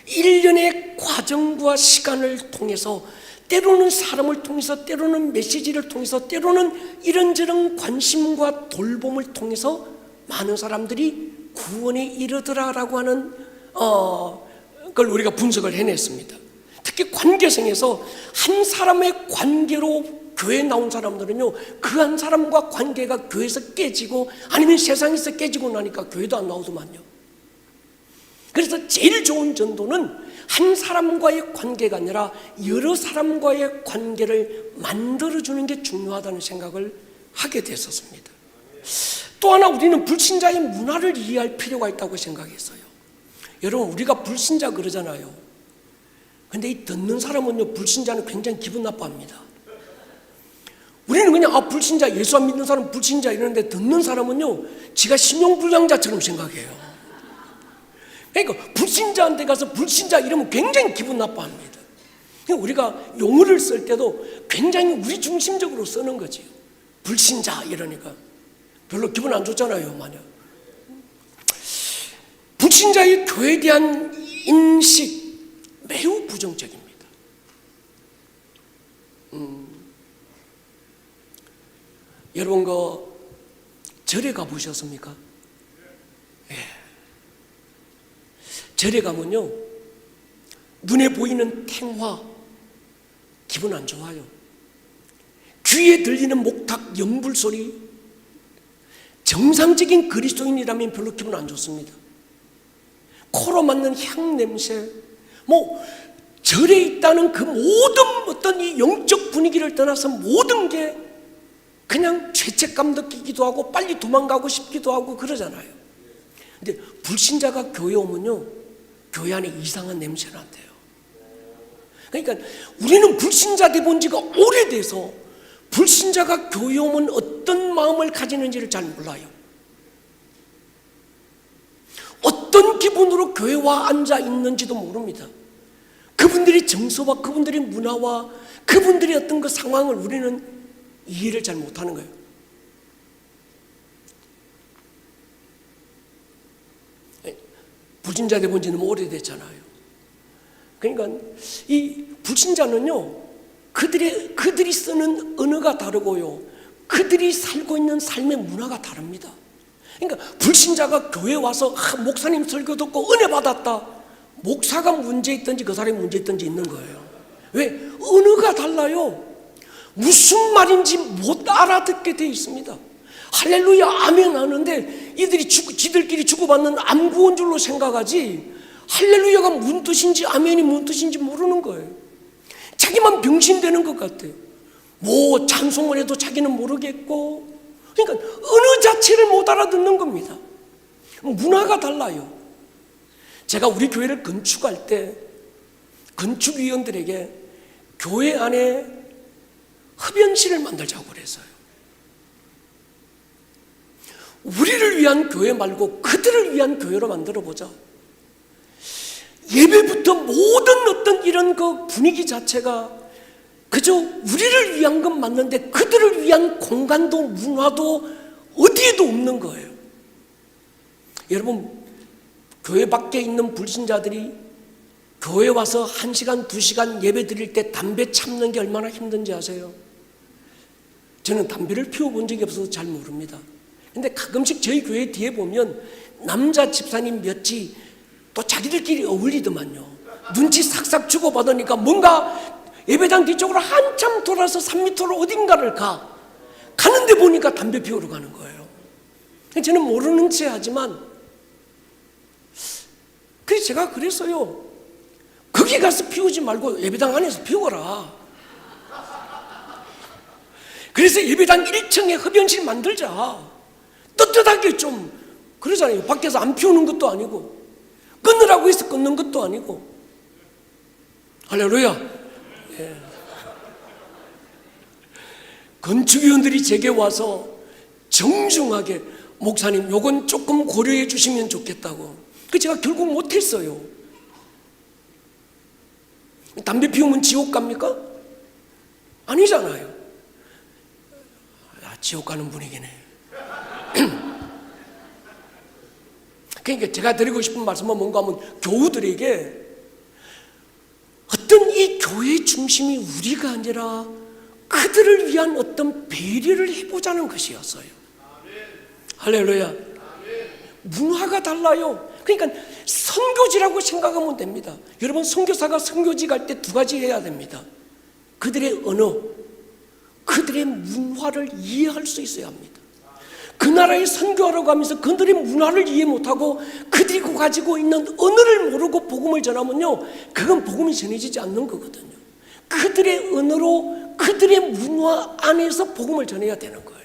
1년의 과정과 시간을 통해서, 때로는 사람을 통해서, 때로는 메시지를 통해서, 때로는 이런저런 관심과 돌봄을 통해서 많은 사람들이 구원에 이르더라라고 하는 걸 우리가 분석을 해냈습니다. 특히 관계성에서 한 사람의 관계로 교회에 나온 사람들은요, 그 한 사람과 관계가 교회에서 깨지고 아니면 세상에서 깨지고 나니까 교회도 안 나오더만요. 그래서 제일 좋은 전도는 한 사람과의 관계가 아니라 여러 사람과의 관계를 만들어주는 게 중요하다는 생각을 하게 됐었습니다. 또 하나, 우리는 불신자의 문화를 이해할 필요가 있다고 생각했어요. 여러분, 우리가 불신자 그러잖아요. 근데 이 듣는 사람은요, 불신자는 굉장히 기분 나빠합니다. 우리는 그냥 불신자, 예수 안 믿는 사람 불신자 이러는데, 듣는 사람은요 지가 신용불량자처럼 생각해요. 그러니까 불신자한테 가서 불신자 이러면 굉장히 기분 나빠합니다. 우리가 용어를 쓸 때도 굉장히 우리 중심적으로 쓰는 거지. 불신자 이러니까 별로 기분 안 좋잖아요, 만약. 불신자의 교회에 대한 인식 매우 부정적입니다. 여러분, 절에 가보셨습니까? 예. 절에 가면요, 눈에 보이는 탱화 기분 안 좋아요. 귀에 들리는 목탁 연불 소리, 정상적인 그리스도인이라면 별로 기분 안 좋습니다. 코로 맡는 향 냄새, 절에 있다는 그 모든 어떤 이 영적 분위기를 떠나서 모든 게 그냥 죄책감 느끼기도 하고 빨리 도망가고 싶기도 하고 그러잖아요. 근데 불신자가 교회 오면요, 교회 안에 이상한 냄새가 난대요. 그러니까 우리는 불신자 돼본 지가 오래돼서 불신자가 교회 오면 어떤 마음을 가지는지를 잘 몰라요. 어떤 기분으로 교회와 앉아 있는지도 모릅니다. 그분들의 정서와 그분들의 문화와 그분들의 어떤 그 상황을 우리는 이해를 잘 못하는 거예요. 불신자 돼본 지는 오래됐잖아요. 그러니까 이 불신자는요, 그들이 쓰는 언어가 다르고요, 그들이 살고 있는 삶의 문화가 다릅니다. 그러니까 불신자가 교회에 와서 목사님 설교 듣고 은혜 받았다, 목사가 문제 있든지 그 사람이 문제 있든지 있는 거예요. 왜? 언어가 달라요. 무슨 말인지 못 알아듣게 돼 있습니다. 할렐루야 아멘 하는데 이들이 지들끼리 주고받는 암구원 줄로 생각하지 할렐루야가 무슨 뜻인지 아멘이 무슨 뜻인지 모르는 거예요. 자기만 병신되는 것 같아요. 찬송을 해도 자기는 모르겠고, 그러니까 어느 자체를 못 알아듣는 겁니다. 문화가 달라요. 제가 우리 교회를 건축할 때 건축위원들에게 교회 안에 흡연실을 만들자고 그랬어요. 우리를 위한 교회 말고 그들을 위한 교회로 만들어 보자. 예배부터 모든 어떤 이런 그 분위기 자체가 그저 우리를 위한 건 맞는데 그들을 위한 공간도 문화도 어디에도 없는 거예요. 여러분, 교회 밖에 있는 불신자들이 교회 와서 1시간, 2시간 예배 드릴 때 담배 참는 게 얼마나 힘든지 아세요? 저는 담배를 피워본 적이 없어서 잘 모릅니다. 근데 가끔씩 저희 교회 뒤에 보면 남자 집사님 몇이 또 자기들끼리 어울리더만요. 눈치 싹싹 주고받으니까 뭔가 예배당 뒤쪽으로 한참 돌아서 3m로 어딘가를 가는데 보니까 담배 피우러 가는 거예요. 저는 모르는 체 하지만 그래서 제가 그랬어요. 거기 가서 피우지 말고 예배당 안에서 피워라. 그래서 예배당 1층에 흡연실 만들자. 떳떳하게 좀 그러잖아요. 밖에서 안 피우는 것도 아니고 끊으라고 해서 끊는 것도 아니고. 할렐루야. 예. 건축위원들이 제게 와서 정중하게 목사님 요건 조금 고려해 주시면 좋겠다고. 그 제가 결국 못했어요. 담배 피우면 지옥 갑니까? 아니잖아요. 지옥 가는 분위기네. 그러니까 제가 드리고 싶은 말씀은 뭔가 하면 교우들에게 어떤 이 교회의 중심이 우리가 아니라 그들을 위한 어떤 배려를 해보자는 것이었어요. 할렐루야. 문화가 달라요. 그러니까 선교지라고 생각하면 됩니다. 여러분, 선교사가 선교지 갈 때 2가지 해야 됩니다. 그들의 언어, 그들의 문화를 이해할 수 있어야 합니다. 그 나라에 선교하러 가면서 그들의 문화를 이해 못하고 그들이 가지고 있는 언어를 모르고 복음을 전하면요, 그건 복음이 전해지지 않는 거거든요. 그들의 언어로 그들의 문화 안에서 복음을 전해야 되는 거예요.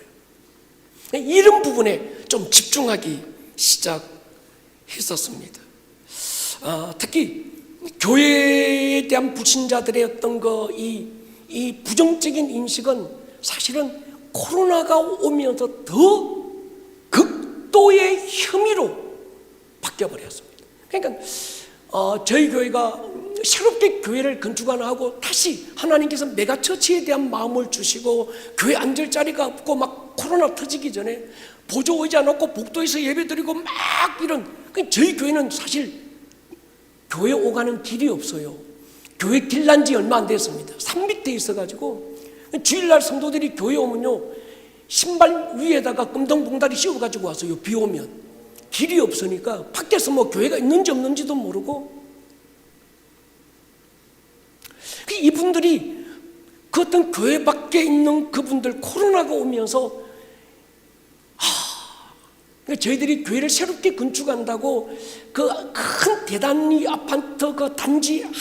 이런 부분에 좀 집중하기 시작했었습니다. 특히 교회에 대한 불신자들의 어떤 이 부정적인 인식은 사실은 코로나가 오면서 더 극도의 혐의로 바뀌어버렸습니다. 그러니까 저희 교회가 새롭게 교회를 건축하나 하고 다시 하나님께서 메가처치에 대한 마음을 주시고 교회 앉을 자리가 없고 막 코로나 터지기 전에 보조 의자 놓고 복도에서 예배드리고 막 이런. 저희 교회는 사실 교회 오가는 길이 없어요. 교회 길 난 지 얼마 안 됐습니다. 산 밑에 있어가지고 주일날 성도들이 교회 오면요, 신발 위에다가 금덩봉다리 씌워가지고 왔어요. 비 오면 길이 없으니까 밖에서 뭐 교회가 있는지 없는지도 모르고. 이분들이 그 어떤 교회 밖에 있는 그분들 코로나가 오면서 저희들이 교회를 새롭게 건축한다고 그 큰 대단히 아파트 그 단지 한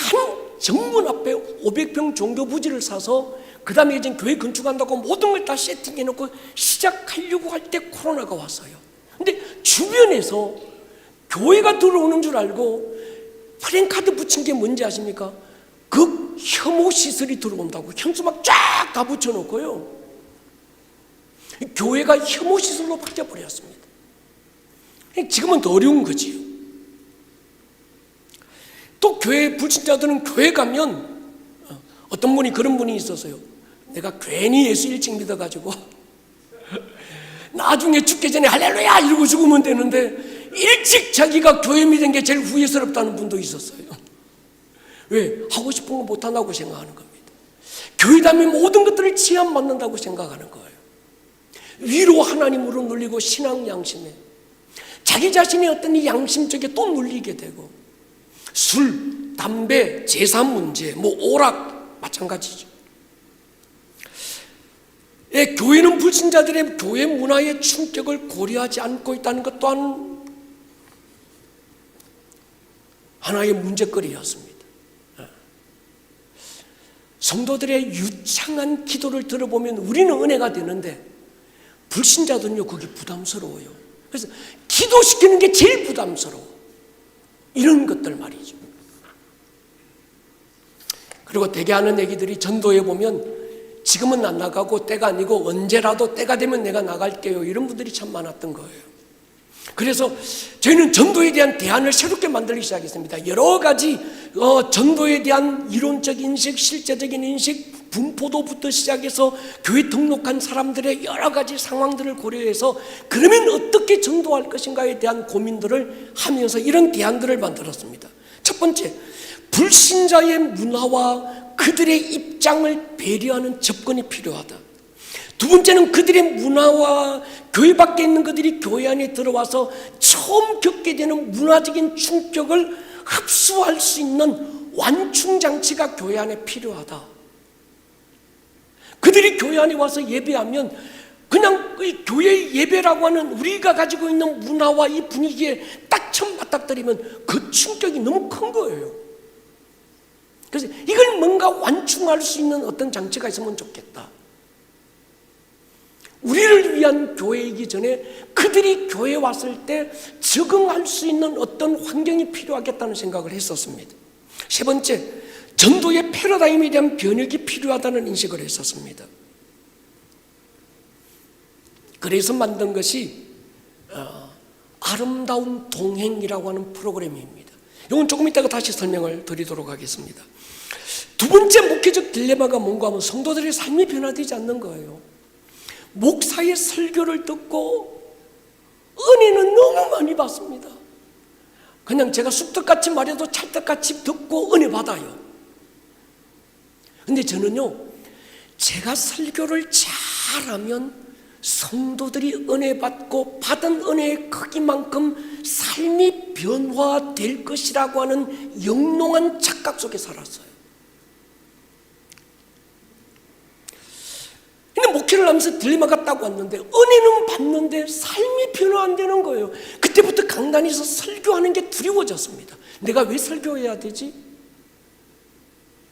정문 앞에 500평 종교 부지를 사서 그 다음에 이제 교회 건축한다고 모든 걸 다 세팅해놓고 시작하려고 할 때 코로나가 왔어요. 근데 주변에서 교회가 들어오는 줄 알고 프랜카드 붙인 게 뭔지 아십니까? 그 혐오 시설이 들어온다고 현수 막 쫙 다 붙여놓고요, 교회가 혐오 시설로 바뀌어버렸습니다. 지금은 더 어려운 거지요. 또 교회 불신자들은 교회 가면 어떤 분이 그런 분이 있었어요. 내가 괜히 예수 일찍 믿어가지고 나중에 죽기 전에 할렐루야 이러고 죽으면 되는데 일찍 자기가 교회 믿은 게 제일 후회스럽다는 분도 있었어요. 왜? 하고 싶은 거 못한다고 생각하는 겁니다. 교회 다니면 모든 것들을 치안받는다고 생각하는 거예요. 위로 하나님으로 눌리고 신앙 양심에 자기 자신의 어떤 이 양심 쪽에 또 눌리게 되고, 술, 담배, 제사 문제, 뭐 오락 마찬가지죠. 교회는 불신자들의 교회 문화의 충격을 고려하지 않고 있다는 것 또한 하나의 문제거리였습니다. 성도들의 유창한 기도를 들어보면 우리는 은혜가 되는데 불신자들은요 그게 부담스러워요. 그래서 기도시키는 게 제일 부담스러워. 이런 것들 말이죠. 그리고 대개 하는 얘기들이 전도에 보면 지금은 안 나가고 때가 아니고 언제라도 때가 되면 내가 나갈게요. 이런 분들이 참 많았던 거예요. 그래서 저희는 전도에 대한 대안을 새롭게 만들기 시작했습니다. 여러 가지 전도에 대한 이론적 인식, 실제적인 인식, 분포도부터 시작해서 교회 등록한 사람들의 여러 가지 상황들을 고려해서 그러면 어떻게 전도할 것인가에 대한 고민들을 하면서 이런 대안들을 만들었습니다. 첫 번째, 불신자의 문화와 그들의 입장을 배려하는 접근이 필요하다. 두 번째는 그들의 문화와 교회 밖에 있는 그들이 교회 안에 들어와서 처음 겪게 되는 문화적인 충격을 흡수할 수 있는 완충장치가 교회 안에 필요하다. 그들이 교회 안에 와서 예배하면 그냥 교회 예배라고 하는 우리가 가지고 있는 문화와 이 분위기에 딱 처음 맞닥뜨리면 그 충격이 너무 큰 거예요. 그래서 이걸 뭔가 완충할 수 있는 어떤 장치가 있으면 좋겠다. 우리를 위한 교회이기 전에 그들이 교회에 왔을 때 적응할 수 있는 어떤 환경이 필요하겠다는 생각을 했었습니다. 세 번째, 전도의 패러다임에 대한 변혁이 필요하다는 인식을 했었습니다. 그래서 만든 것이 아름다운 동행이라고 하는 프로그램입니다. 이건 조금 이따가 다시 설명을 드리도록 하겠습니다. 두 번째 목회적 딜레마가 뭔가 하면 성도들의 삶이 변화되지 않는 거예요. 목사의 설교를 듣고 은혜는 너무 많이 받습니다. 그냥 제가 쑥떡같이 말해도 찰떡같이 듣고 은혜 받아요. 근데 저는요, 제가 설교를 잘하면 성도들이 은혜 받고 받은 은혜의 크기만큼 삶이 변화될 것이라고 하는 영롱한 착각 속에 살았어요. 근데 목회를 하면서 딜레마가 딱 왔는데 은혜는 받는데 삶이 변화 안 되는 거예요. 그때부터 강단에서 설교하는 게 두려워졌습니다. 내가 왜 설교해야 되지?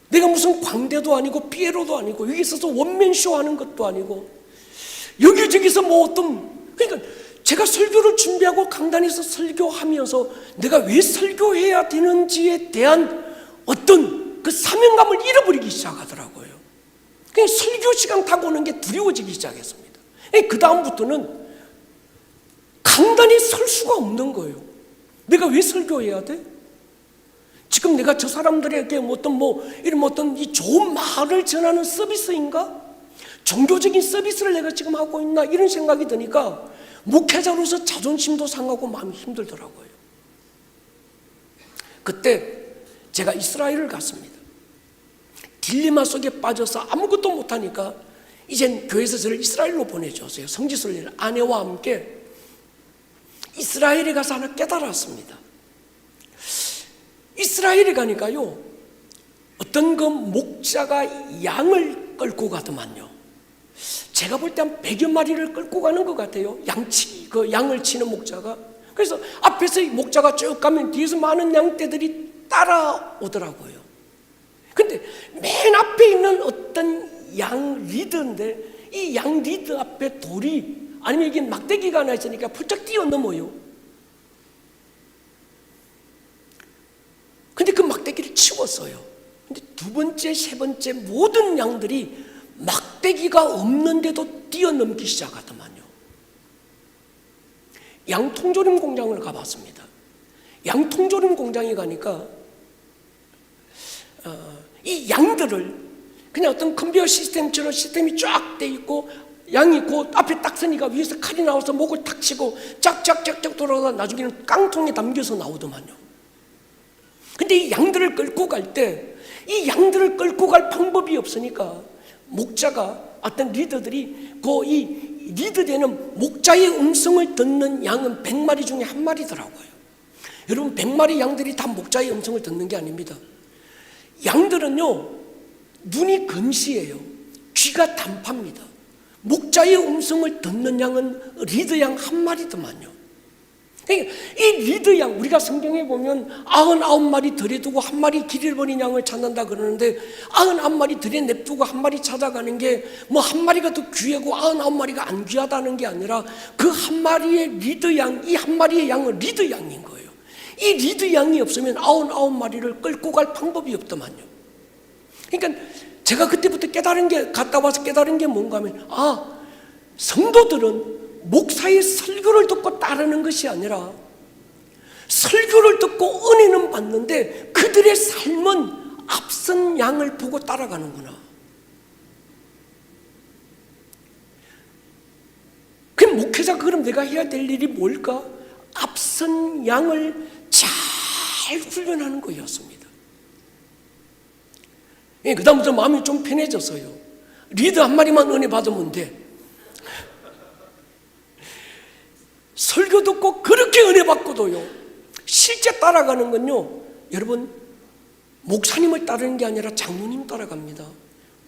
내가 무슨 광대도 아니고 피에로도 아니고 여기 있어서 원맨쇼 하는 것도 아니고 여기저기서 뭐 어떤, 그러니까 제가 설교를 준비하고 강단에서 설교하면서 내가 왜 설교해야 되는지에 대한 어떤 그 사명감을 잃어버리기 시작하더라고요. 그냥 설교 시간 타고 오는 게 두려워지기 시작했습니다. 그 다음부터는 강단에 설 수가 없는 거예요. 내가 왜 설교해야 돼? 지금 내가 저 사람들에게 이런 어떤 이 좋은 말을 전하는 서비스인가? 종교적인 서비스를 내가 지금 하고 있나? 이런 생각이 드니까 목회자로서 자존심도 상하고 마음이 힘들더라고요. 그때 제가 이스라엘을 갔습니다. 딜레마 속에 빠져서 아무것도 못하니까 이젠 교회에서 저를 이스라엘로 보내줬어요. 성지순례를 아내와 함께 이스라엘에 가서 하나 깨달았습니다. 이스라엘에 가니까요, 어떤 그 목자가 양을 끌고 가더만요. 제가 볼 때 한 100여 마리를 끌고 가는 것 같아요. 그 양을 치는 목자가. 그래서 앞에서 이 목자가 쭉 가면 뒤에서 많은 양떼들이 따라오더라고요. 근데 맨 앞에 있는 어떤 양 리더인데 이 양 리더 앞에 돌이 아니면 이게 막대기가 하나 있으니까 펄쩍 뛰어넘어요. 근데 그 막대기를 치웠어요. 근데 두 번째, 세 번째 모든 양들이 막대기가 없는데도 뛰어넘기 시작하더만요. 양통조림 공장을 가봤습니다. 양통조림 공장에 가니까 이 양들을 그냥 어떤 컴퓨터 시스템처럼 시스템이 쫙 돼 있고 양이 그 앞에 딱 서니까 위에서 칼이 나와서 목을 탁 치고 짝짝짝짝 돌아가 나중에는 깡통에 담겨서 나오더만요. 근데 이 양들을 끌고 갈 때 이 양들을 끌고 갈 방법이 없으니까 목자가 어떤 리더들이 이 리더되는 목자의 음성을 듣는 양은 100마리 중에 한 마리더라고요. 여러분 100마리 양들이 다 목자의 음성을 듣는 게 아닙니다. 양들은요 눈이 금시해요. 귀가 단파입니다. 목자의 음성을 듣는 양은 리더 양 한 마리더만요. 이 리드 양, 우리가 성경에 보면 99마리 들에 두고 한 마리 길 잃어버린 양을 찾는다 그러는데 99마리 들에 냅두고 한 마리 찾아가는 게 뭐 한 마리가 더 귀하고 99마리가 안 귀하다는 게 아니라 그 한 마리의 리드 양, 이 한 마리의 양은 리드 양인 거예요. 이 리드 양이 없으면 99마리를 끌고 갈 방법이 없더만요. 그러니까 제가 그때부터 갔다 와서 깨달은 게 뭔가 하면, 성도들은 목사의 설교를 듣고 따르는 것이 아니라 설교를 듣고 은혜는 받는데 그들의 삶은 앞선 양을 보고 따라가는구나. 그럼 목회자가 그럼 내가 해야 될 일이 뭘까? 앞선 양을 잘 훈련하는 거였습니다. 그 다음부터 마음이 좀 편해졌어요. 리더 한 마리만 은혜 받으면 돼. 설교 듣고 그렇게 은혜 받고도요, 실제 따라가는 건요, 여러분, 목사님을 따르는 게 아니라 장로님 따라갑니다.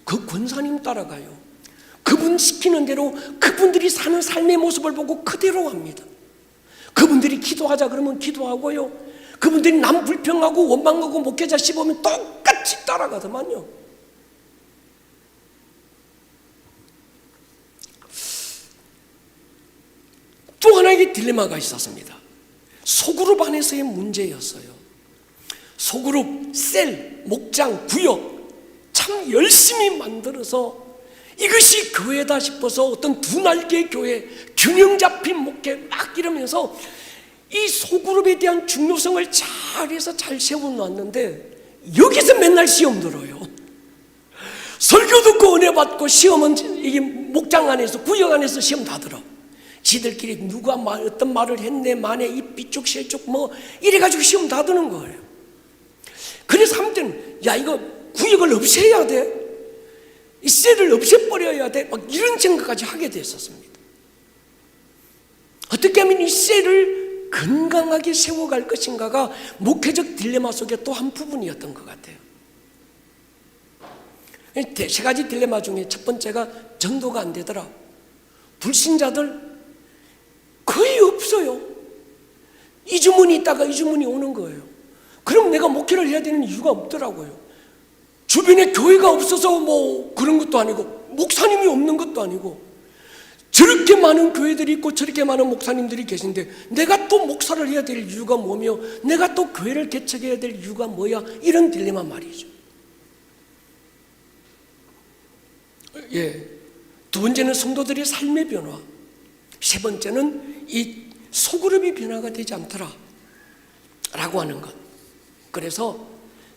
그 권사님 따라가요. 그분 시키는 대로 그분들이 사는 삶의 모습을 보고 그대로 합니다. 그분들이 기도하자 그러면 기도하고요, 그분들이 남 불평하고 원망하고 목회자 씹으면 똑같이 따라가더만요. 또 하나의 딜레마가 있었습니다. 소그룹 안에서의 문제였어요. 소그룹, 셀, 목장, 구역 참 열심히 만들어서 이것이 교회다 싶어서 어떤 두 날개의 교회, 균형 잡힌 목회 막 이러면서 이 소그룹에 대한 중요성을 잘해서 잘 세워놨는데 여기서 맨날 시험 들어요. 설교 듣고 은혜 받고 시험은 이게 목장 안에서, 구역 안에서 시험 다 들어. 지들끼리 누가 어떤 말을 했네, 만에 이 삐쭉 실쭉 뭐 이래가지고 시험 다 드는 거예요. 그래서 아무튼 야, 이거 구역을 없애야 돼, 이 셀을 없애버려야 돼, 막 이런 생각까지 하게 됐었습니다. 어떻게 하면 이 셀을 건강하게 세워갈 것인가가 목회적 딜레마 속의 또 한 부분이었던 것 같아요. 세 가지 딜레마 중에 첫 번째가 전도가 안 되더라. 불신자들 거의 없어요. 이 주문이 있다가 이 주문이 오는 거예요. 그럼 내가 목회를 해야 되는 이유가 없더라고요. 주변에 교회가 없어서 뭐 그런 것도 아니고, 목사님이 없는 것도 아니고, 저렇게 많은 교회들이 있고 저렇게 많은 목사님들이 계신데 내가 또 목사를 해야 될 이유가 뭐며, 내가 또 교회를 개척해야 될 이유가 뭐야, 이런 딜레마 말이죠. 두 번째는 성도들의 삶의 변화, 세 번째는 이 소그룹이 변화가 되지 않더라 라고 하는 것. 그래서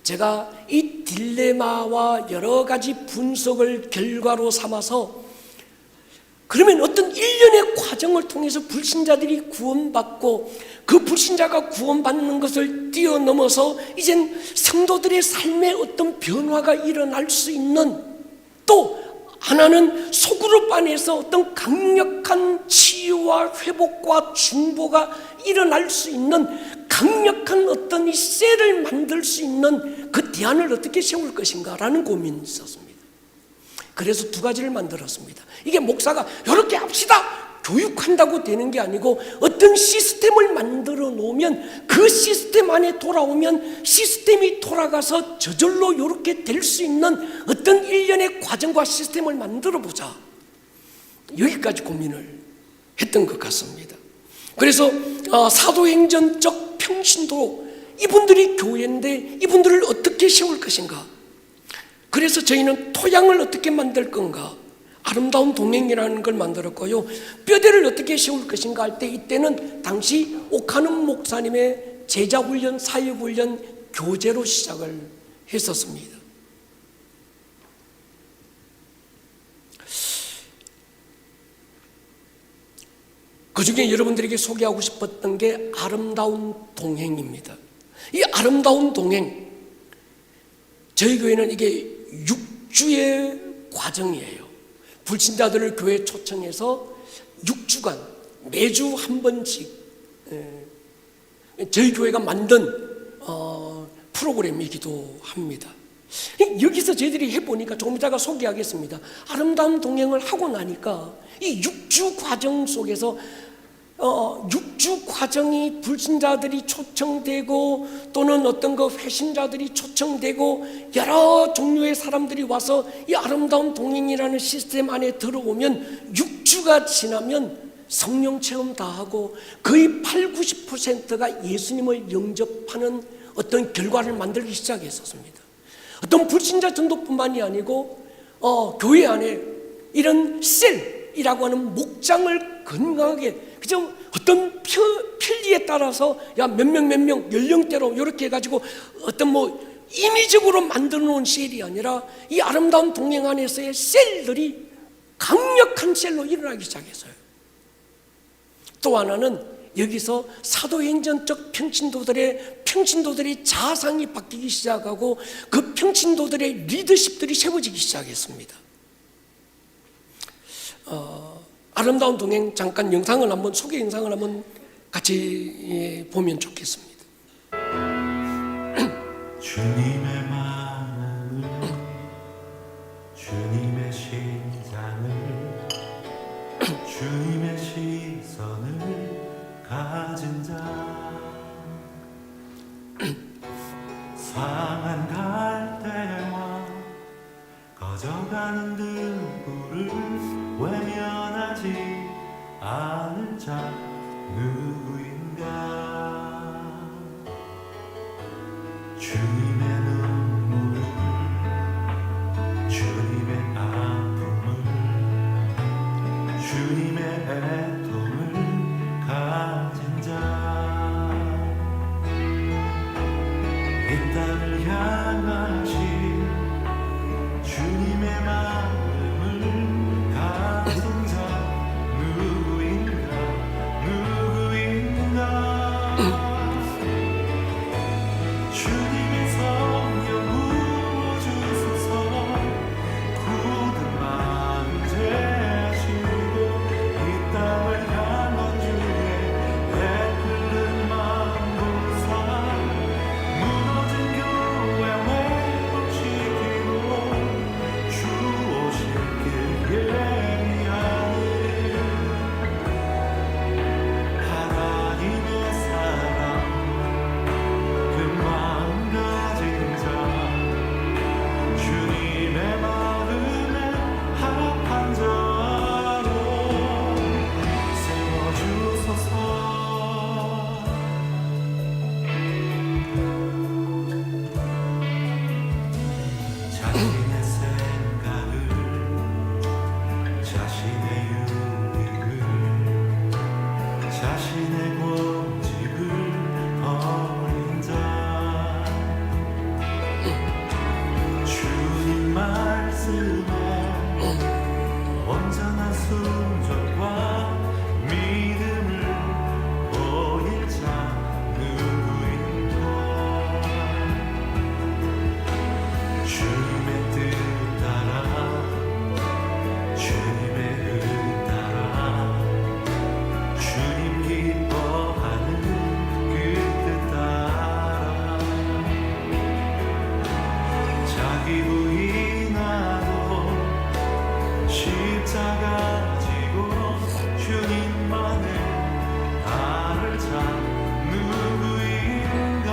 제가 이 딜레마와 여러 가지 분석을 결과로 삼아서, 그러면 어떤 일련의 과정을 통해서 불신자들이 구원받고 그 불신자가 구원받는 것을 뛰어넘어서 이젠 성도들의 삶에 어떤 변화가 일어날 수 있는, 또 하나는 소그룹 안에서 어떤 강력한 치유와 회복과 중보가 일어날 수 있는 강력한 어떤 이 셀을 만들 수 있는 그 대안을 어떻게 세울 것인가라는 고민이 있었습니다. 그래서 두 가지를 만들었습니다. 이게 목사가 이렇게 합시다 교육한다고 되는 게 아니고, 어떤 시스템을 만들어 놓으면 그 시스템 안에 돌아오면 시스템이 돌아가서 저절로 이렇게 될 수 있는 어떤 일련의 과정과 시스템을 만들어 보자, 여기까지 고민을 했던 것 같습니다. 그래서 사도행전적 평신도, 이분들이 교회인데 이분들을 어떻게 세울 것인가, 그래서 저희는 토양을 어떻게 만들 건가, 아름다운 동행이라는 걸 만들었고요, 뼈대를 어떻게 세울 것인가 할 때, 이때는 당시 옥하는 목사님의 제자훈련, 사역훈련 교재로 시작을 했었습니다. 그 중에 여러분들에게 소개하고 싶었던 게 아름다운 동행입니다. 이 아름다운 동행, 저희 교회는 이게 6주의 과정이에요. 불신자들을 교회에 초청해서 6주간 매주 한 번씩 저희 교회가 만든 프로그램이기도 합니다. 여기서 저희들이 해보니까 조금 이따가 소개하겠습니다. 아름다운 동행을 하고 나니까 이 6주 과정 속에서 육주 과정이 불신자들이 초청되고 또는 어떤 그 회신자들이 초청되고 여러 종류의 사람들이 와서 이 아름다운 동행이라는 시스템 안에 들어오면 6주가 지나면 성령 체험 다 하고 거의 80~90%가 예수님을 영접하는 어떤 결과를 만들기 시작했었습니다. 어떤 불신자 전도뿐만이 아니고 교회 안에 이런 셀이라고 하는 목장을 건강하게 그저 어떤 편리에 따라서 야 몇 명 연령대로 이렇게 해가지고 어떤 뭐 임의적으로 만들어 놓은 셀이 아니라 이 아름다운 동행 안에서의 셀들이 강력한 셀로 일어나기 시작했어요. 또 하나는 여기서 사도행전적 평신도들의 자상이 바뀌기 시작하고 그 평신도들의 리더십들이 세워지기 시작했습니다. 아름다운 동행 잠깐 영상을 한번 소개 영상을 한번 같이 보면 좋겠습니다. 주님의 마음을 주님의 심장을 주님의 시선을 가진 자 상한 갈대와 꺼져가는 등불을 외면하지 않을 자 누구인가 주님의 눈물을 주님의 아픔을 주님의 애통을 가진 자 이 땅을 향하신 주님의 마음을 가진 자 누구인가 주님의 성령 부어주소서 굳은 마음 제하시고 이 땅을 향한 주의 애끓는 마음 불사 무너진 교회 회복시키고 주 오실 길 예비하는 하나님의 사랑 그 마음 가진 자 주님의 마음에 합한 자로 세워주소서 자신의 생각을 자신의 유익을 자신의 고집을 버린 자 주님 말씀에 온전한 순종과 믿음을 보일 자 누구인가 주님의 뜻 따라 주님의 의 따라 주님 기뻐하는 그 뜻 따라 자기 부인하고 십자가 지고 주님만을 따를 자 누구인가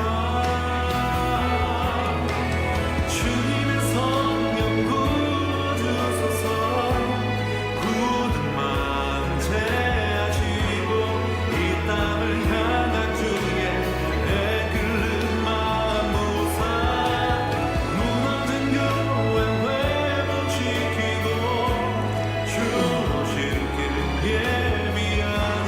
주님의 성령 부어주소서 굳은 마음 제하시고 이 땅을 향한 주의 애끓는 마음 모사 무너진 교회 회복시키고 주 오실 길 예비하는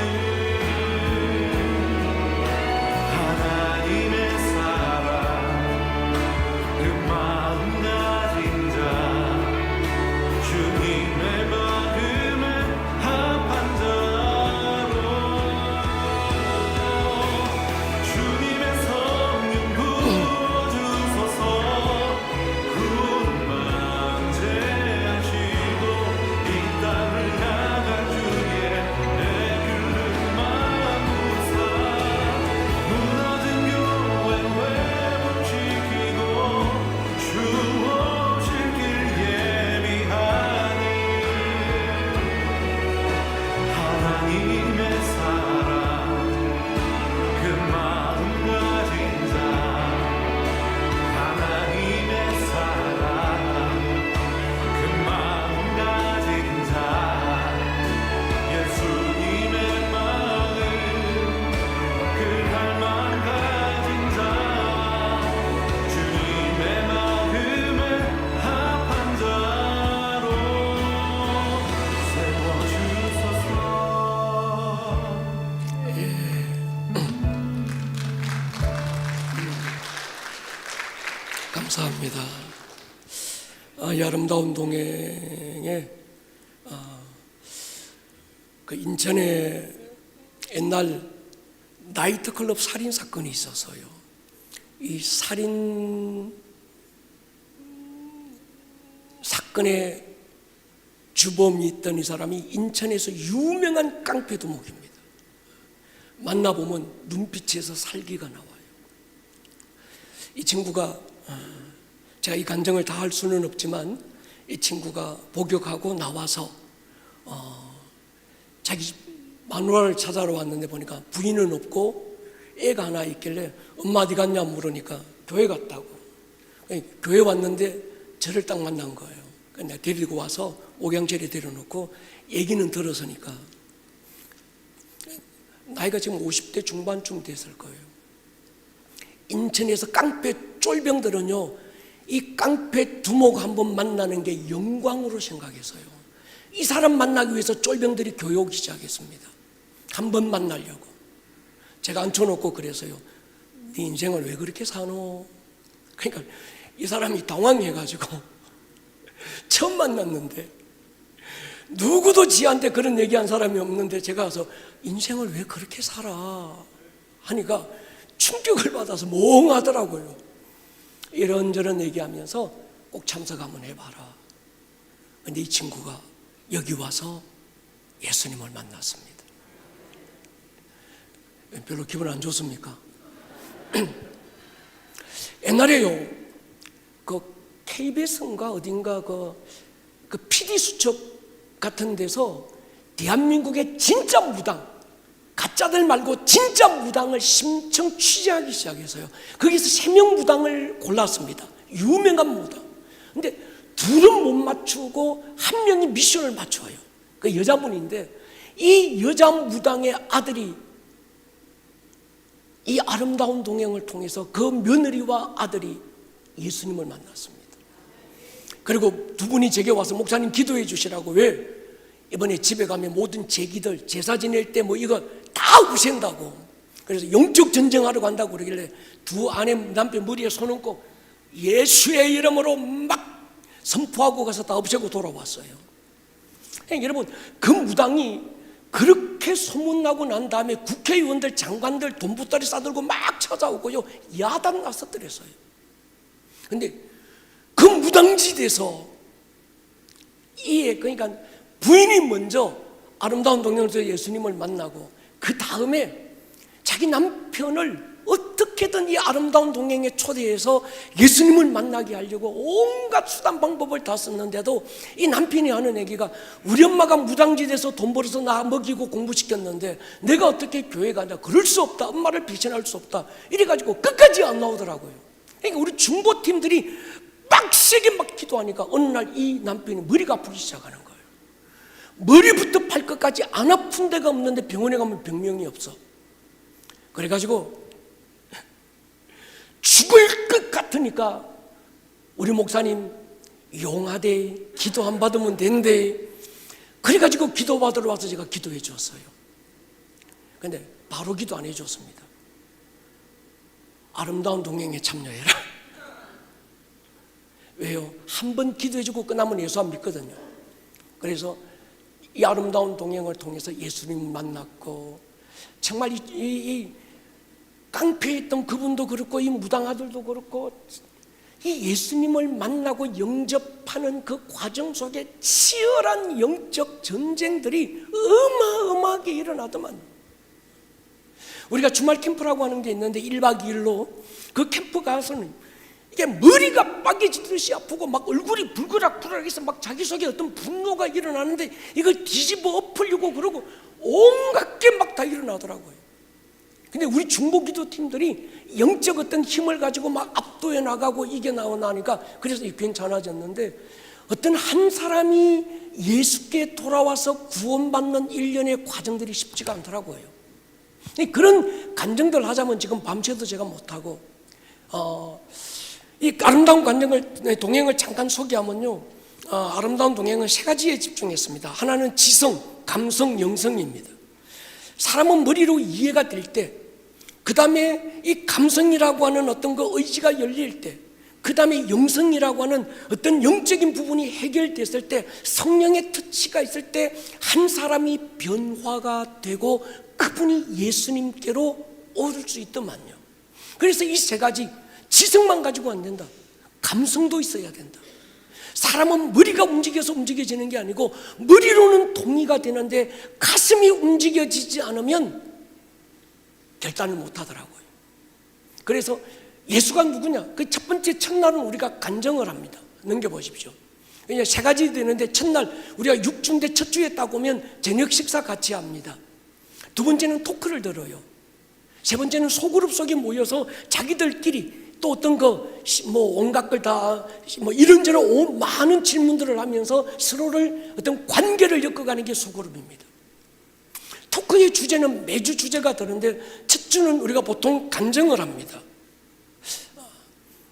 이 아름다운 동행에 그 인천에 옛날 나이트클럽 살인 사건이 있어서요. 이 살인 사건의 주범이 있던 이 사람이 인천에서 유명한 깡패 두목입니다. 만나보면 눈빛에서 살기가 나와요. 이 친구가 제가 이 간증을 다 할 수는 없지만 이 친구가 복역하고 나와서 자기 마누라를 찾아러 왔는데 보니까 부인은 없고 애가 하나 있길래 엄마 어디 갔냐 물으니까 교회 갔다고. 교회 왔는데 저를 딱 만난 거예요. 내가 데리고 와서 옥양절에 데려놓고 얘기는 들었으니까 나이가 지금 50대 중반쯤 됐을 거예요. 인천에서 깡패 쫄병들은요, 이 깡패 두목 한번 만나는 게 영광으로 생각해서요, 이 사람 만나기 위해서 쫄병들이 교회 오기 시작했습니다. 한번 만나려고. 제가 앉혀놓고 그래서요, 네 인생을 왜 그렇게 사노? 그러니까 이 사람이 당황해가지고 처음 만났는데 누구도 지한테 그런 얘기한 사람이 없는데 제가 가서 인생을 왜 그렇게 살아? 하니까 충격을 받아서 멍하더라고요. 이런저런 얘기하면서 꼭 참석 한번 해봐라. 근데 이 친구가 여기 와서 예수님을 만났습니다. 별로 기분 안 좋습니까? 옛날에요, 그 KBS인가 어딘가 그 PD 수첩 같은 데서 대한민국의 진짜 무당, 가짜들 말고 진짜 무당을 심층 취재하기 시작해서요, 거기서 3명 무당을 골랐습니다. 유명한 무당. 근데 둘은 못 맞추고 한 명이 미션을 맞춰요. 그 여자분인데 이 여자 무당의 아들이 이 아름다운 동행을 통해서 그 며느리와 아들이 예수님을 만났습니다. 그리고 두 분이 제게 와서 목사님 기도해 주시라고. 왜? 이번에 집에 가면 모든 제기들 제사 지낼 때 뭐 이거 다 없앤다고. 그래서 영적 전쟁하러 간다고 그러길래 두 아내 남편 머리에 손 얹고 예수의 이름으로 막 선포하고 가서 다 없애고 돌아왔어요. 여러분, 그 무당이 그렇게 소문나고 난 다음에 국회의원들, 장관들 돈보따리 싸들고 막 찾아오고요, 야단 났었더랬어요. 근데 그 무당지대에서 그러니까 부인이 먼저 아름다운 동행에서 예수님을 만나고 그 다음에 자기 남편을 어떻게든 이 아름다운 동행에 초대해서 예수님을 만나게 하려고 온갖 수단 방법을 다 썼는데도 이 남편이 하는 얘기가, 우리 엄마가 무당지대에서 돈 벌어서 나 먹이고 공부시켰는데 내가 어떻게 교회 가냐, 그럴 수 없다, 엄마를 배신할 수 없다, 이래가지고 끝까지 안 나오더라고요. 그러니까 우리 중보팀들이 빡세게 막 기도하니까 어느 날 이 남편이 머리가 아프기 시작하는 거예요. 머리부터 발끝까지 안 아픈 데가 없는데 병원에 가면 병명이 없어. 그래가지고 죽을 것 같으니까 우리 목사님 용하대, 기도 안 받으면 된대. 그래가지고 기도 받으러 와서 제가 기도해 줬어요. 근데 바로 기도 안 해줬습니다. 아름다운 동행에 참여해라. 왜요? 한 번 기도해주고 끝나면 예수 안 믿거든요. 그래서 이 아름다운 동행을 통해서 예수님을 만났고, 정말 이 깡패했던 그분도 그렇고 이 무당 아들도 그렇고 이 예수님을 만나고 영접하는 그 과정 속에 치열한 영적 전쟁들이 어마어마하게 일어나더만. 우리가 주말 캠프라고 하는 게 있는데 1박 2일로 그 캠프 가서는 이게 머리가 빠개지듯이 아프고 막 얼굴이 불그락불락해서 막 자기 속에 어떤 분노가 일어나는데 이걸 뒤집어 엎으려고 그러고 온갖 게 막 다 일어나더라고요. 근데 우리 중보기도 팀들이 영적 어떤 힘을 가지고 막 압도해 나가고 이겨나고 나니까 그래서 괜찮아졌는데, 어떤 한 사람이 예수께 돌아와서 구원받는 일련의 과정들이 쉽지가 않더라고요. 그런 간증들 하자면 지금 밤새도 제가 못하고, 이 아름다운 동행을 잠깐 소개하면요, 아름다운 동행은 3가지에 집중했습니다. 하나는 지성, 감성, 영성입니다. 사람은 머리로 이해가 될 때, 그 다음에 이 감성이라고 하는 어떤 그 의지가 열릴 때, 그 다음에 영성이라고 하는 어떤 영적인 부분이 해결됐을 때, 성령의 터치가 있을 때 한 사람이 변화가 되고 그분이 예수님께로 오를 수 있더만요. 그래서 이 세 가지, 지성만 가지고 안 된다. 감성도 있어야 된다. 사람은 머리가 움직여서 움직여지는 게 아니고 머리로는 동의가 되는데 가슴이 움직여지지 않으면 결단을 못 하더라고요. 그래서 예수가 누구냐? 그 첫 번째 첫날은 우리가 간정을 합니다. 넘겨보십시오. 그냥 세 가지 되는데, 첫날 우리가 6주인데 첫 주에 딱 오면 저녁 식사 같이 합니다. 두 번째는 토크를 들어요. 세 번째는 소그룹 속에 모여서 자기들끼리 또 어떤 온갖 걸 다 이런저런 많은 질문들을 하면서 서로를 어떤 관계를 엮어가는 게 소그룹입니다. 토크의 주제는 매주 주제가 다른데, 첫 주는 우리가 보통 간증을 합니다.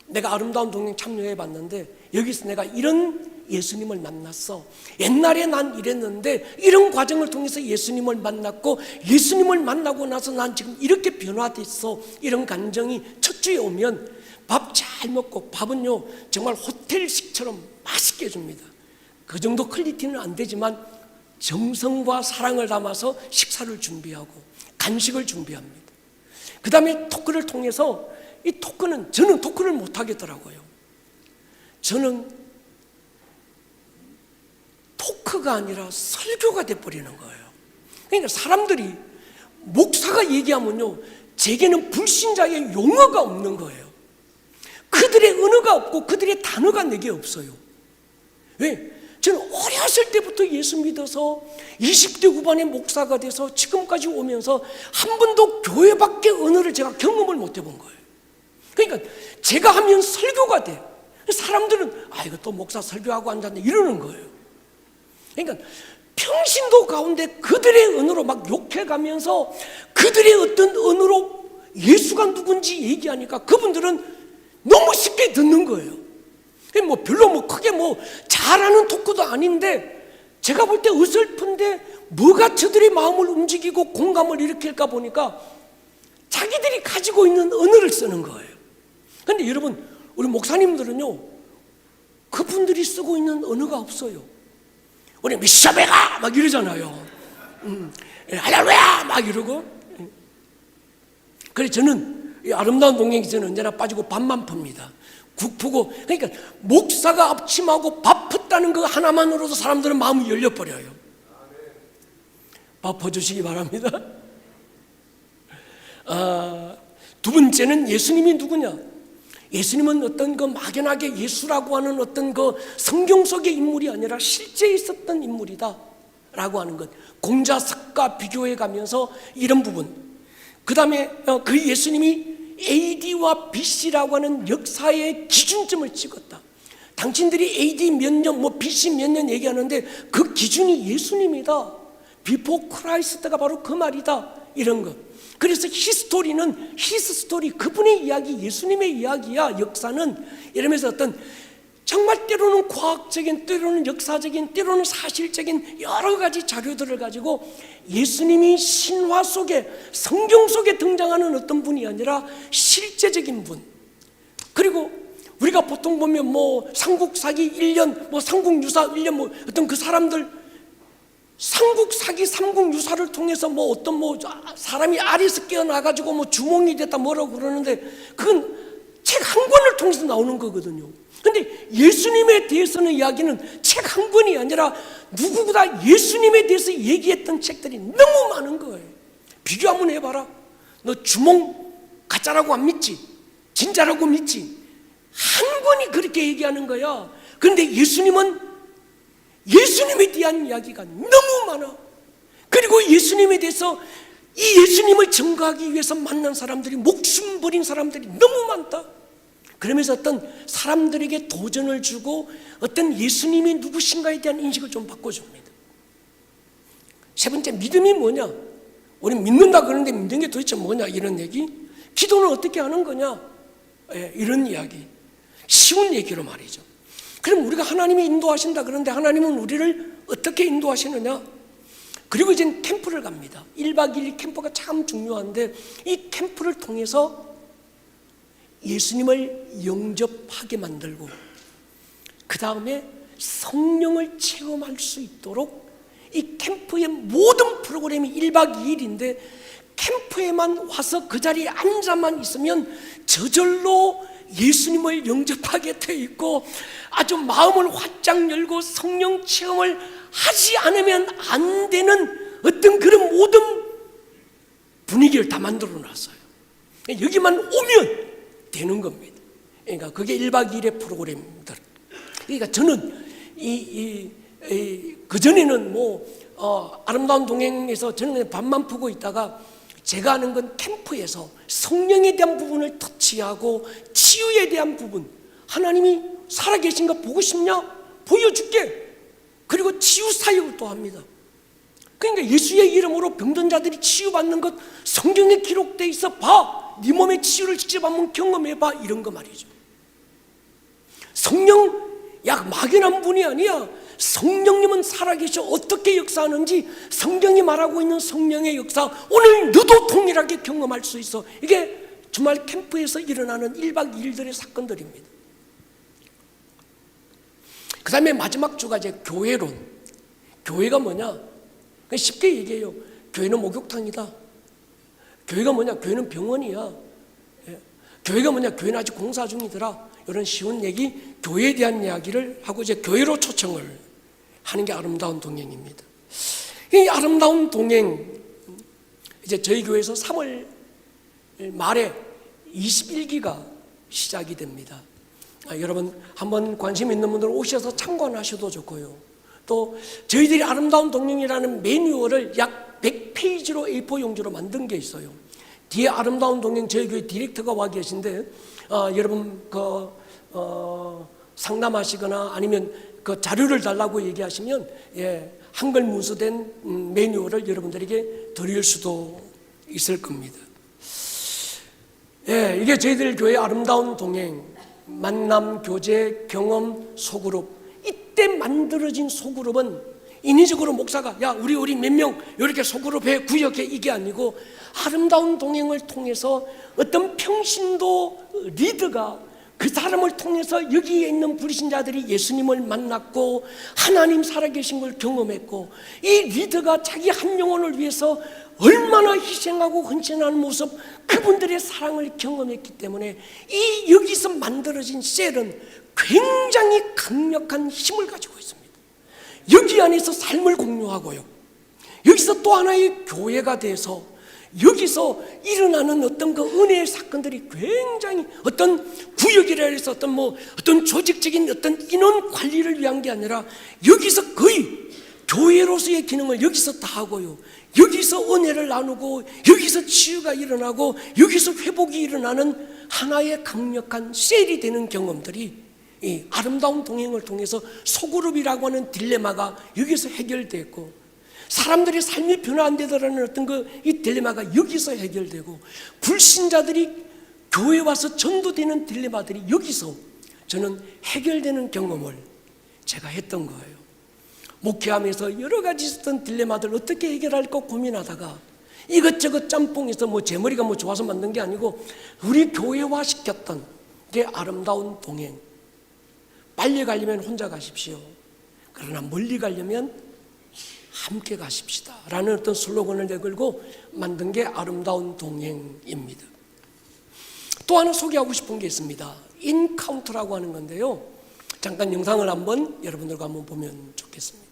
내가 아름다운 동행 참여해 봤는데 여기서 내가 이런 예수님을 만났어. 옛날에 난 이랬는데 이런 과정을 통해서 예수님을 만났고, 예수님을 만나고 나서 난 지금 이렇게 변화됐어. 이런 간증이 첫 주에 오면 밥 잘 먹고, 밥은요 정말 호텔식처럼 맛있게 해줍니다. 그 정도 퀄리티는 안 되지만 정성과 사랑을 담아서 식사를 준비하고 간식을 준비합니다. 그 다음에 토크를 통해서, 이 토크는, 저는 토크를 못 하겠더라고요. 저는 토크가 아니라 설교가 돼버리는 거예요. 그러니까 사람들이, 목사가 얘기하면요 제게는 불신자의 용어가 없는 거예요. 그들의 언어가 없고 그들의 단어가 내게 없어요. 왜? 저는 어렸을 때부터 예수 믿어서 20대 후반에 목사가 돼서 지금까지 오면서 한 번도 교회 밖의 언어를 제가 경험을 못 해본 거예요. 그러니까 제가 하면 설교가 돼. 사람들은 이거 또 목사 설교하고 앉았네 이러는 거예요. 그러니까 평신도 가운데 그들의 언어로 막 욕해가면서 그들의 어떤 언어로 예수가 누군지 얘기하니까 그분들은 너무 쉽게 듣는 거예요. 별로 크게 잘하는 토크도 아닌데, 제가 볼 때 어설픈데 뭐가 저들의 마음을 움직이고 공감을 일으킬까 보니까 자기들이 가지고 있는 언어를 쓰는 거예요. 그런데 여러분, 우리 목사님들은요 그분들이 쓰고 있는 언어가 없어요. 우리 미샤베가 막 이러잖아요. 할렐루야 막 이러고. 그래서 저는 이 아름다운 동행이 저는 언제나 빠지고 밥만 풉니다. 국 푸고. 그러니까 목사가 앞침하고 밥 폈다는 거 하나만으로도 사람들은 마음이 열려버려요. 밥 퍼주시기 바랍니다. 두 번째는 예수님이 누구냐? 예수님은 어떤 막연하게 예수라고 하는 어떤 성경 속의 인물이 아니라 실제 있었던 인물이다 라고 하는 것, 공자석과 비교해 가면서 이런 부분. 그 다음에 그 예수님이 AD와 BC라고 하는 역사의 기준점을 찍었다. 당신들이 AD 몇 년, BC 몇 년 얘기하는데 그 기준이 예수님이다. Before Christ가 바로 그 말이다. 이런 것. 그래서 히스토리는 히스토리, 그분의 이야기, 예수님의 이야기야. 역사는 이러면서 어떤 정말 때로는 과학적인, 때로는 역사적인, 때로는 사실적인 여러 가지 자료들을 가지고 예수님이 신화 속에, 성경 속에 등장하는 어떤 분이 아니라 실제적인 분. 그리고 우리가 보통 보면 삼국사기 1년, 삼국유사 1년, 어떤 그 사람들 삼국사기, 삼국유사를 통해서 어떤 사람이 알에서 깨어나가지고 주몽이 됐다 뭐라고 그러는데, 그건 책 한 권을 통해서 나오는 거거든요. 근데 예수님에 대해서는 이야기는 책 한 권이 아니라 누구보다 예수님에 대해서 얘기했던 책들이 너무 많은 거예요. 비교 한번 해봐라. 너 주몽 가짜라고 안 믿지? 진짜라고 믿지? 한 권이 그렇게 얘기하는 거야. 그런데 예수님은 예수님에 대한 이야기가 너무 많아. 그리고 예수님에 대해서 이 예수님을 증거하기 위해서 만난 사람들이, 목숨 버린 사람들이 너무 많다. 그러면서 어떤 사람들에게 도전을 주고 어떤 예수님이 누구신가에 대한 인식을 좀 바꿔줍니다. 세 번째, 믿음이 뭐냐? 우리 믿는다 그러는데 믿는 게 도대체 뭐냐? 이런 얘기. 기도는 어떻게 하는 거냐? 이런 이야기. 쉬운 얘기로 말이죠. 그럼 우리가 하나님이 인도하신다 그러는데 하나님은 우리를 어떻게 인도하시느냐? 그리고 이제 캠프를 갑니다. 1박 2일 캠프가 참 중요한데 이 캠프를 통해서 예수님을 영접하게 만들고 그 다음에 성령을 체험할 수 있도록 이 캠프의 모든 프로그램이 1박 2일인데 캠프에만 와서 그 자리에 앉아만 있으면 저절로 예수님을 영접하게 돼 있고 아주 마음을 활짝 열고 성령 체험을 하지 않으면 안 되는 어떤 그런 모든 분위기를 다 만들어 놨어요. 여기만 오면 되는 겁니다. 그러니까 그게 1박 2일의 프로그램들. 그러니까 저는 그전에는 아름다운 동행에서 저는 그냥 밥만 푸고 있다가 제가 하는 건 캠프에서 성령에 대한 부분을 터치하고 치유에 대한 부분, 하나님이 살아계신 거 보고 싶냐? 보여줄게. 그리고 치유 사역을 또 합니다. 그러니까 예수의 이름으로 병든 자들이 치유받는 것 성경에 기록되어 있어. 봐, 네 몸의 치유를 직접 한번 경험해봐. 이런 거 말이죠. 성령 막연한 분이 아니야. 성령님은 살아계셔. 어떻게 역사하는지 성경이 말하고 있는 성령의 역사 오늘 너도 동일하게 경험할 수 있어. 이게 주말 캠프에서 일어나는 1박 2일들의 사건들입니다. 그 다음에 마지막 주가 이제 교회론. 교회가 뭐냐? 쉽게 얘기해요. 교회는 목욕탕이다. 교회가 뭐냐? 교회는 병원이야. 교회가 뭐냐? 교회는 아직 공사 중이더라. 이런 쉬운 얘기, 교회에 대한 이야기를 하고 이제 교회로 초청을 하는 게 아름다운 동행입니다. 이 아름다운 동행, 이제 저희 교회에서 3월 말에 21기가 시작이 됩니다. 여러분 한번 관심 있는 분들 오셔서 참관하셔도 좋고요. 또 저희들이 아름다운 동행이라는 매뉴얼을 약 100페이지로 A4 용지로 만든 게 있어요. 뒤에 아름다운 동행 저희 교회 디렉터가 와 계신데 여러분 상담하시거나 아니면 그 자료를 달라고 얘기하시면 한글 문서된 매뉴얼을 여러분들에게 드릴 수도 있을 겁니다. 이게 저희들 교회 아름다운 동행 만남, 교제, 경험, 소그룹. 이때 만들어진 소그룹은 인위적으로 목사가 야 우리 몇 명 이렇게 소그룹해 구역해 이게 아니고 아름다운 동행을 통해서 어떤 평신도 리더가 그 사람을 통해서 여기에 있는 불신자들이 예수님을 만났고 하나님 살아계신 걸 경험했고 이 리더가 자기 한 영혼을 위해서 얼마나 희생하고 헌신하는 모습 그분들의 사랑을 경험했기 때문에 이 여기서 만들어진 셀은 굉장히 강력한 힘을 가지고 있습니다. 여기 안에서 삶을 공유하고요. 여기서 또 하나의 교회가 돼서 여기서 일어나는 어떤 그 은혜의 사건들이 굉장히 어떤 구역이라 해서 어떤 조직적인 어떤 인원 관리를 위한 게 아니라 여기서 거의 교회로서의 기능을 여기서 다 하고요. 여기서 은혜를 나누고 여기서 치유가 일어나고 여기서 회복이 일어나는 하나의 강력한 셀이 되는 경험들이 이 아름다운 동행을 통해서 소그룹이라고 하는 딜레마가 여기서 해결됐고 사람들의 삶이 변화 안 되더라는 어떤 이 딜레마가 여기서 해결되고 불신자들이 교회에 와서 전도되는 딜레마들이 여기서 저는 해결되는 경험을 제가 했던 거예요. 목회하면서 여러 가지 있었던 딜레마들 어떻게 해결할까 고민하다가 이것저것 짬뽕해서 제 머리가 좋아서 만든 게 아니고 우리 교회화 시켰던 게 아름다운 동행. 빨리 가려면 혼자 가십시오. 그러나 멀리 가려면 함께 가십시다 라는 어떤 슬로건을 내걸고 만든 게 아름다운 동행입니다. 또 하나 소개하고 싶은 게 있습니다. 인카운트라고 하는 건데요. 잠깐 영상을 한번 여러분들과 한번 보면 좋겠습니다.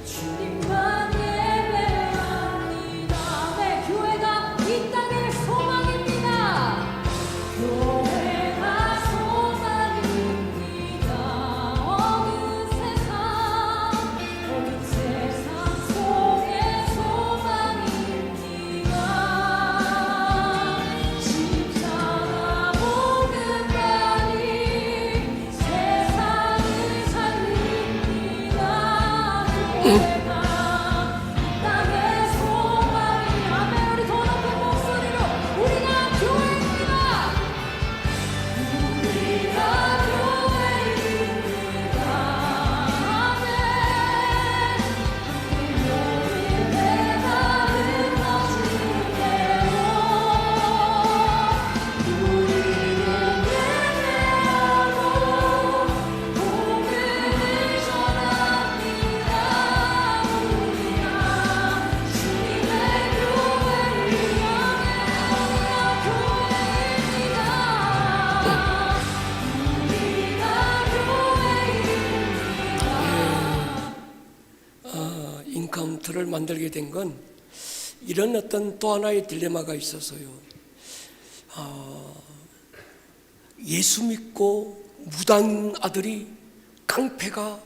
주님만 예배합니다. 네, 교회가 인카운터를 만들게 된 건 이런 어떤 또 하나의 딜레마가 있어서요. 예수 믿고 무당 아들이 깡패가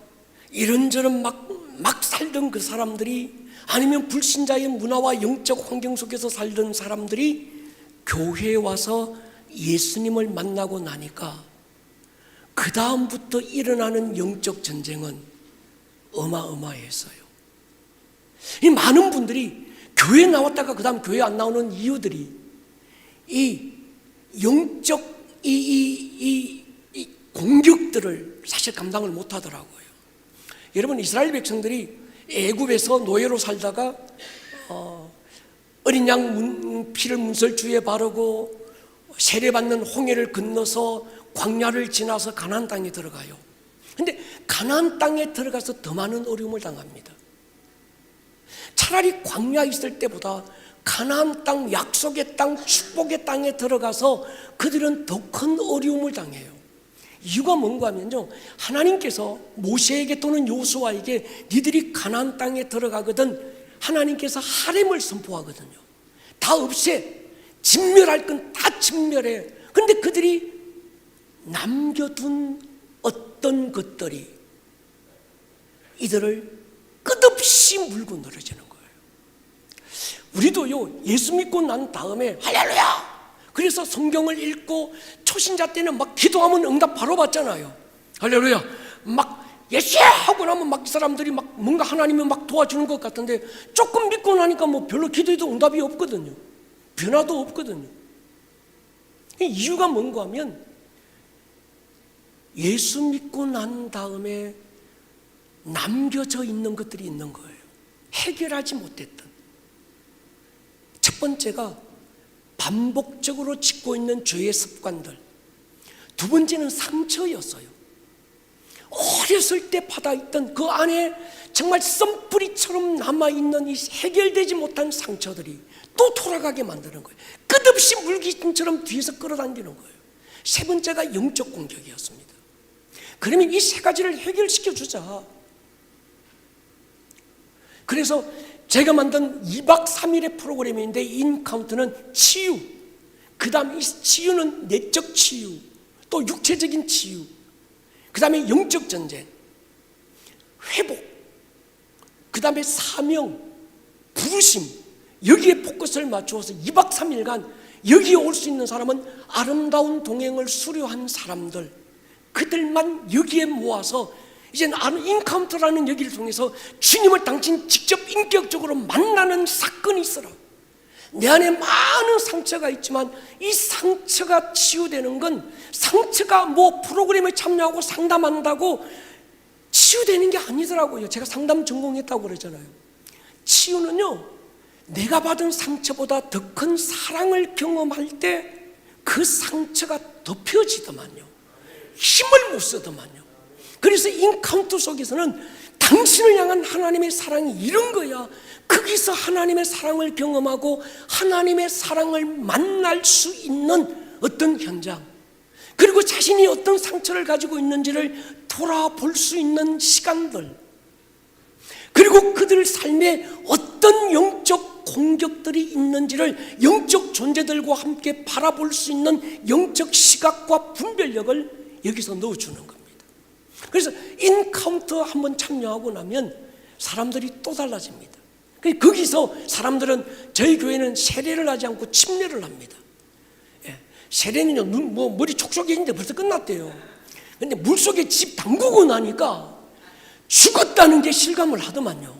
이런저런 막 살던 그 사람들이, 아니면 불신자의 문화와 영적 환경 속에서 살던 사람들이 교회에 와서 예수님을 만나고 나니까 그 다음부터 일어나는 영적 전쟁은 어마어마했어요. 이 많은 분들이 교회에 나왔다가 그 다음 교회 안 나오는 이유들이 이 영적 이 공격들을 사실 감당을 못 하더라고요. 여러분, 이스라엘 백성들이 애굽에서 노예로 살다가 어린 양 피를 문설주에 바르고 세례받는 홍해를 건너서 광야를 지나서 가나안 땅에 들어가요. 근데 가나안 땅에 들어가서 더 많은 어려움을 당합니다. 차라리 광야에 있을 때보다 가나안 땅, 약속의 땅, 축복의 땅에 들어가서 그들은 더 큰 어려움을 당해요. 이유가 뭔가 하면요, 하나님께서 모세에게 또는 여호수아에게 니들이 가나안 땅에 들어가거든 하나님께서 하렘을 선포하거든요. 다 없애, 진멸할 건 다 진멸해. 그런데 그들이 남겨둔 어떤 것들이 이들을 끝없이 물고 늘어지는 거예요. 우리도요, 예수 믿고 난 다음에 할렐루야! 그래서 성경을 읽고 초신자 때는 막 기도하면 응답 바로 받잖아요. 할렐루야! 막 예수야! 하고 나면 막 이 사람들이 막 뭔가 하나님이 막 도와주는 것 같은데 조금 믿고 나니까 뭐 별로 기도해도 응답이 없거든요. 변화도 없거든요. 이유가 뭔가 하면 예수 믿고 난 다음에 남겨져 있는 것들이 있는 거예요. 해결하지 못했던. 첫 번째가 반복적으로 짓고 있는 죄의 습관들. 두 번째는 상처였어요. 어렸을 때 받아있던 그 안에 정말 썬뿌리처럼 남아있는 이 해결되지 못한 상처들이 또 돌아가게 만드는 거예요. 끝없이 물귀신처럼 뒤에서 끌어당기는 거예요. 세 번째가 영적 공격이었습니다. 그러면 이 세 가지를 해결시켜 주자. 그래서 제가 만든 2박 3일의 프로그램인데, 인카운트는 치유, 그 다음 이 치유는 내적 치유, 또 육체적인 치유, 그 다음에 영적 전쟁, 회복, 그 다음에 사명, 부르심, 여기에 포커스를 맞추어서 2박 3일간 여기에 올 수 있는 사람은 아름다운 동행을 수료한 사람들, 그들만 여기에 모아서 이제 인카운터라는 여기를 통해서 주님을 당신 직접 인격적으로 만나는 사건이 있어라. 내 안에 많은 상처가 있지만 이 상처가 치유되는 건 상처가 뭐 프로그램에 참여하고 상담한다고 치유되는 게 아니더라고요. 제가 상담 전공했다고 그러잖아요. 치유는요, 내가 받은 상처보다 더 큰 사랑을 경험할 때 그 상처가 덮여지더만요. 힘을 못 쓰더만요. 그래서 인카운터 속에서는 당신을 향한 하나님의 사랑이 이런 거야. 거기서 하나님의 사랑을 경험하고 하나님의 사랑을 만날 수 있는 어떤 현장, 그리고 자신이 어떤 상처를 가지고 있는지를 돌아볼 수 있는 시간들, 그리고 그들 삶에 어떤 영적 공격들이 있는지를 영적 존재들과 함께 바라볼 수 있는 영적 시각과 분별력을 여기서 넣어주는 겁니다. 그래서 인카운터 한번 참여하고 나면 사람들이 또 달라집니다. 거기서 사람들은, 저희 교회는 세례를 하지 않고 침례를 합니다. 세례는요, 머리 촉촉해지는데 벌써 끝났대요. 근데 물속에 집 담그고 나니까 죽었다는 게 실감을 하더만요.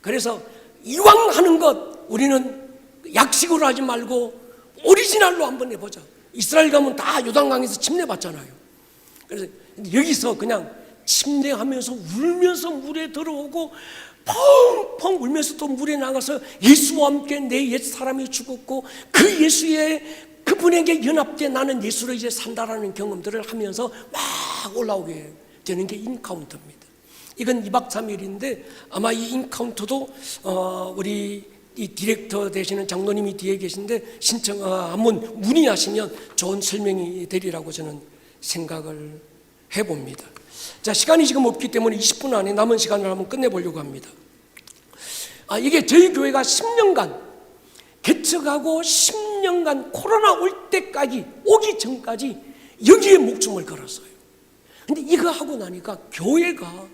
그래서 이왕 하는 것 우리는 약식으로 하지 말고 오리지널로 한번 해보자. 이스라엘 가면 다 요단강에서 침례 받잖아요. 그래서 여기서 그냥 침례하면서 울면서 물에 들어오고 펑펑 울면서 또 물에 나가서 예수와 함께 내 옛 사람이 죽었고 그 예수의 그분에게 연합돼 나는 예수로 이제 산다라는 경험들을 하면서 막 올라오게 되는 게 인카운터입니다. 이건 2박 3일인데 아마 이 인카운터도 우리 이 디렉터 되시는 장로님이 뒤에 계신데 한번 문의하시면 좋은 설명이 되리라고 저는 생각을 해봅니다. 자, 시간이 지금 없기 때문에 20분 안에 남은 시간을 한번 끝내보려고 합니다. 이게 저희 교회가 10년간 개척하고 10년간 코로나 올 때까지, 오기 전까지 여기에 목숨을 걸었어요. 근데 이거 하고 나니까 교회가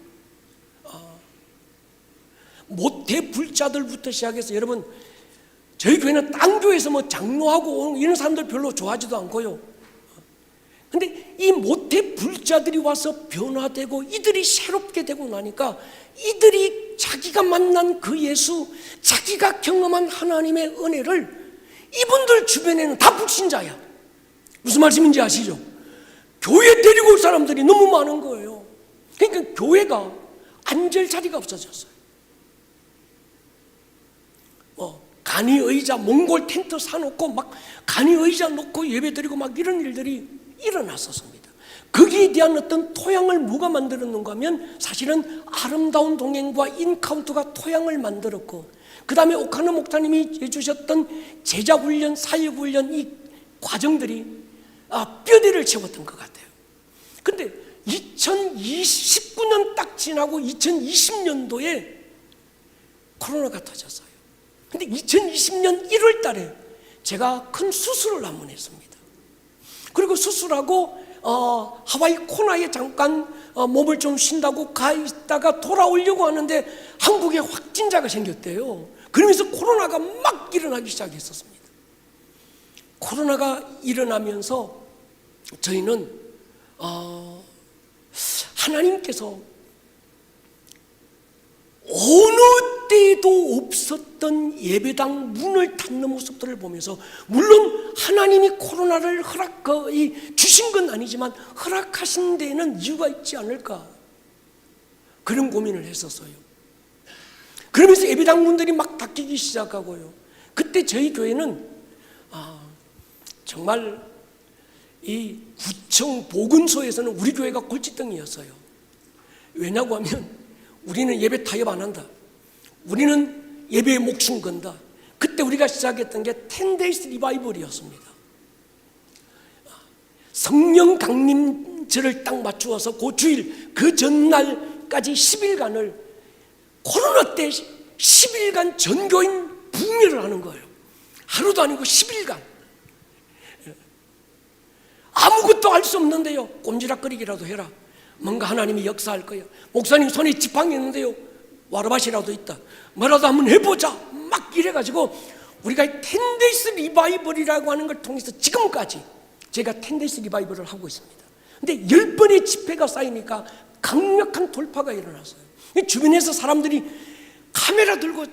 모태 불자들부터 시작해서, 여러분 저희 교회는 딴 교회에서 뭐 장로하고 이런 사람들 별로 좋아하지도 않고요. 근데 이 모태 불자들이 와서 변화되고 이들이 새롭게 되고 나니까 이들이 자기가 만난 그 예수, 자기가 경험한 하나님의 은혜를 이분들 주변에는 다 불신자야. 무슨 말씀인지 아시죠? 교회 데리고 올 사람들이 너무 많은 거예요. 그러니까 교회가 앉을 자리가 없어졌어요. 간이 의자, 몽골 텐트 사놓고 막 간이 의자 놓고 예배 드리고 막 이런 일들이 일어났었습니다. 거기에 대한 어떤 토양을 누가 만들었는가 하면 사실은 아름다운 동행과 인카운트가 토양을 만들었고, 그 다음에 오카노 목사님이 해주셨던 제자훈련, 사역훈련 이 과정들이 뼈대를 채웠던 것 같아요. 근데 2019년 딱 지나고 2020년도에 코로나가 터졌어요. 근데 2020년 1월 달에 제가 큰 수술을 한번 했습니다. 그리고 수술하고 하와이 코나에 잠깐 몸을 좀 쉰다고 가 있다가 돌아오려고 하는데 한국에 확진자가 생겼대요. 그러면서 코로나가 막 일어나기 시작했었습니다. 코로나가 일어나면서 저희는 하나님께서 어느 때도 없었던 예배당 문을 닫는 모습들을 보면서, 물론 하나님이 코로나를 주신 건 아니지만 허락하신 데에는 이유가 있지 않을까, 그런 고민을 했었어요. 그러면서 예배당 문들이 막 닫히기 시작하고요. 그때 저희 교회는 정말 이 구청 보건소에서는 우리 교회가 골칫덩이였어요. 왜냐고 하면 우리는 예배 타협 안 한다, 우리는 예배에 목숨 건다. 그때 우리가 시작했던 게 10days 리바이벌이었습니다. 성령 강림절을 딱 맞추어서 그 주일, 그 전날까지 10일간을 코로나 때 10일간 전교인 붕괴를 하는 거예요. 하루도 아니고 10일간 아무것도 알 수 없는데요, 꼼지락거리기라도 해라. 뭔가 하나님이 역사할 거야. 목사님 손에 지팡이 있는데요, 와르바시라도 있다. 뭐라도 한번 해보자. 막 이래가지고 우리가 10days 리바이벌이라고 하는 걸 통해서 지금까지 제가 10days 리바이벌을 하고 있습니다. 근데 10번의 집회가 쌓이니까 강력한 돌파가 일어났어요. 주변에서 사람들이 카메라 들고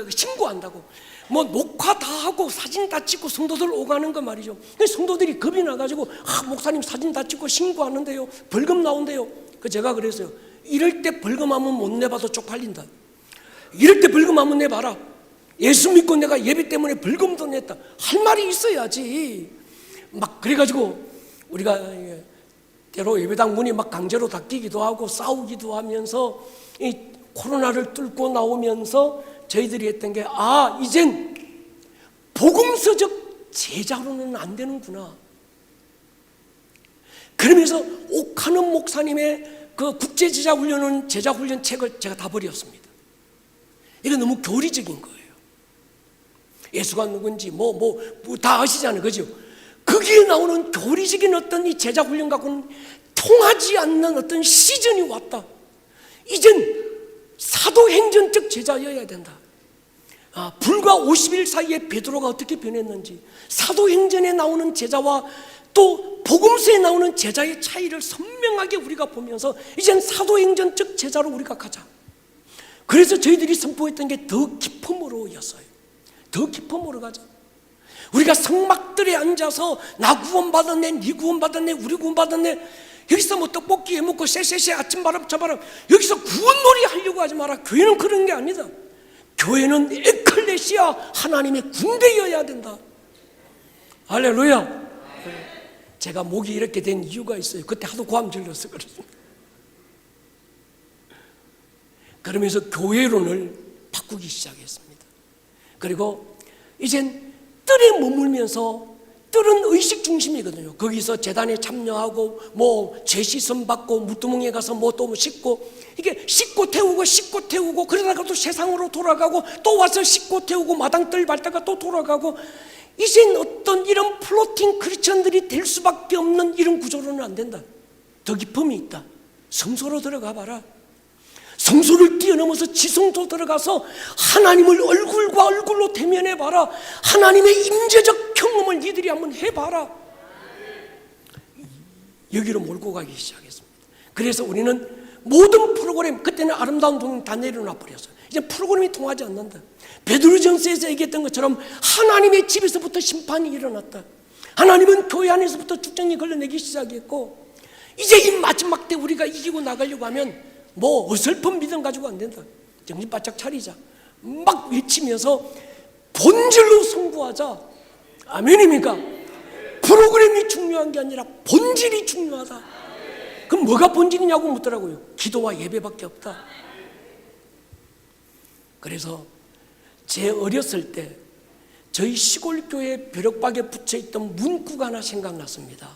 신고한다고, 뭐 녹화 다 하고 사진 다 찍고 성도들 오가는 거 말이죠. 성도들이 겁이 나가지고 목사님 사진 다 찍고 신고하는데요, 벌금 나온대요. 제가 그랬어요. 이럴 때 벌금 한번 못 내봐도 쪽팔린다. 이럴 때 벌금 한번 내봐라. 예수 믿고 내가 예배 때문에 벌금도 냈다, 할 말이 있어야지. 막 그래가지고 우리가 때로 예배당 문이 막 강제로 닫히기도 하고 싸우기도 하면서 이 코로나를 뚫고 나오면서 저희들이 했던 게, 이젠 복음서적 제자로는 안 되는구나. 그러면서 오카노 목사님의 그 국제제자훈련은 제자훈련 책을 제가 다 버렸습니다. 이거 너무 교리적인 거예요. 예수가 누군지 뭐 다 아시잖아요, 그죠? 거기에 나오는 교리적인 어떤 이 제자훈련 갖고는 통하지 않는 어떤 시즌이 왔다. 이젠 사도행전적 제자여야 된다. 불과 50일 사이에 베드로가 어떻게 변했는지, 사도행전에 나오는 제자와 또 복음서에 나오는 제자의 차이를 선명하게 우리가 보면서 이젠 사도행전적 제자로 우리가 가자. 그래서 저희들이 선포했던 게 더 깊음으로였어요. 더 깊음으로 가자. 우리가 성막들에 앉아서 나 구원받았네, 네 구원받았네, 우리 구원받았네, 여기서 뭐 떡볶이 해먹고 쎄쎄쎄 아침바람 저바람, 여기서 구원놀이 하려고 하지 마라. 교회는 그런 게 아니다. 교회는 에클레시아, 하나님의 군대여야 된다. 할렐루야. 제가 목이 이렇게 된 이유가 있어요. 그때 하도 고함 질러서 그렇습니다. 그러면서 교회론을 바꾸기 시작했습니다. 그리고 이젠 뜰에 머물면서 뜰은 의식 중심이거든요. 거기서 재단에 참여하고 뭐 제시선 받고 무두멍에 가서 뭐 또 씻고, 이게 씻고 태우고 그러다가 또 세상으로 돌아가고 또 와서 씻고 태우고 마당 뜰 밟다가 또 돌아가고, 이젠 어떤 이런 플로팅 크리스천들이 될 수밖에 없는 이런 구조로는 안 된다. 더 깊음이 있다. 성소로 들어가 봐라. 성소를 뛰어넘어서 지성소 들어가서 하나님을 얼굴과 얼굴로 대면해 봐라. 하나님의 임재적 경험을 니들이 한번 해봐라. 여기로 몰고 가기 시작했습니다. 그래서 우리는 모든 프로그램, 그때는 아름다운 동행 다 내려놔 버렸어요. 이제 프로그램이 통하지 않는다. 베드로전서에서 얘기했던 것처럼 하나님의 집에서부터 심판이 일어났다. 하나님은 교회 안에서부터 축전이 걸러내기 시작했고, 이제 이 마지막 때 우리가 이기고 나가려고 하면 뭐 어설픈 믿음 가지고 안 된다. 정신 바짝 차리자. 막 외치면서 본질로 승부하자. 아멘입니까? 프로그램이 중요한 게 아니라 본질이 중요하다. 그럼 뭐가 본질이냐고 묻더라고요. 기도와 예배밖에 없다. 그래서 제 어렸을 때 저희 시골 교회 벼락박에 붙여있던 문구가 하나 생각났습니다.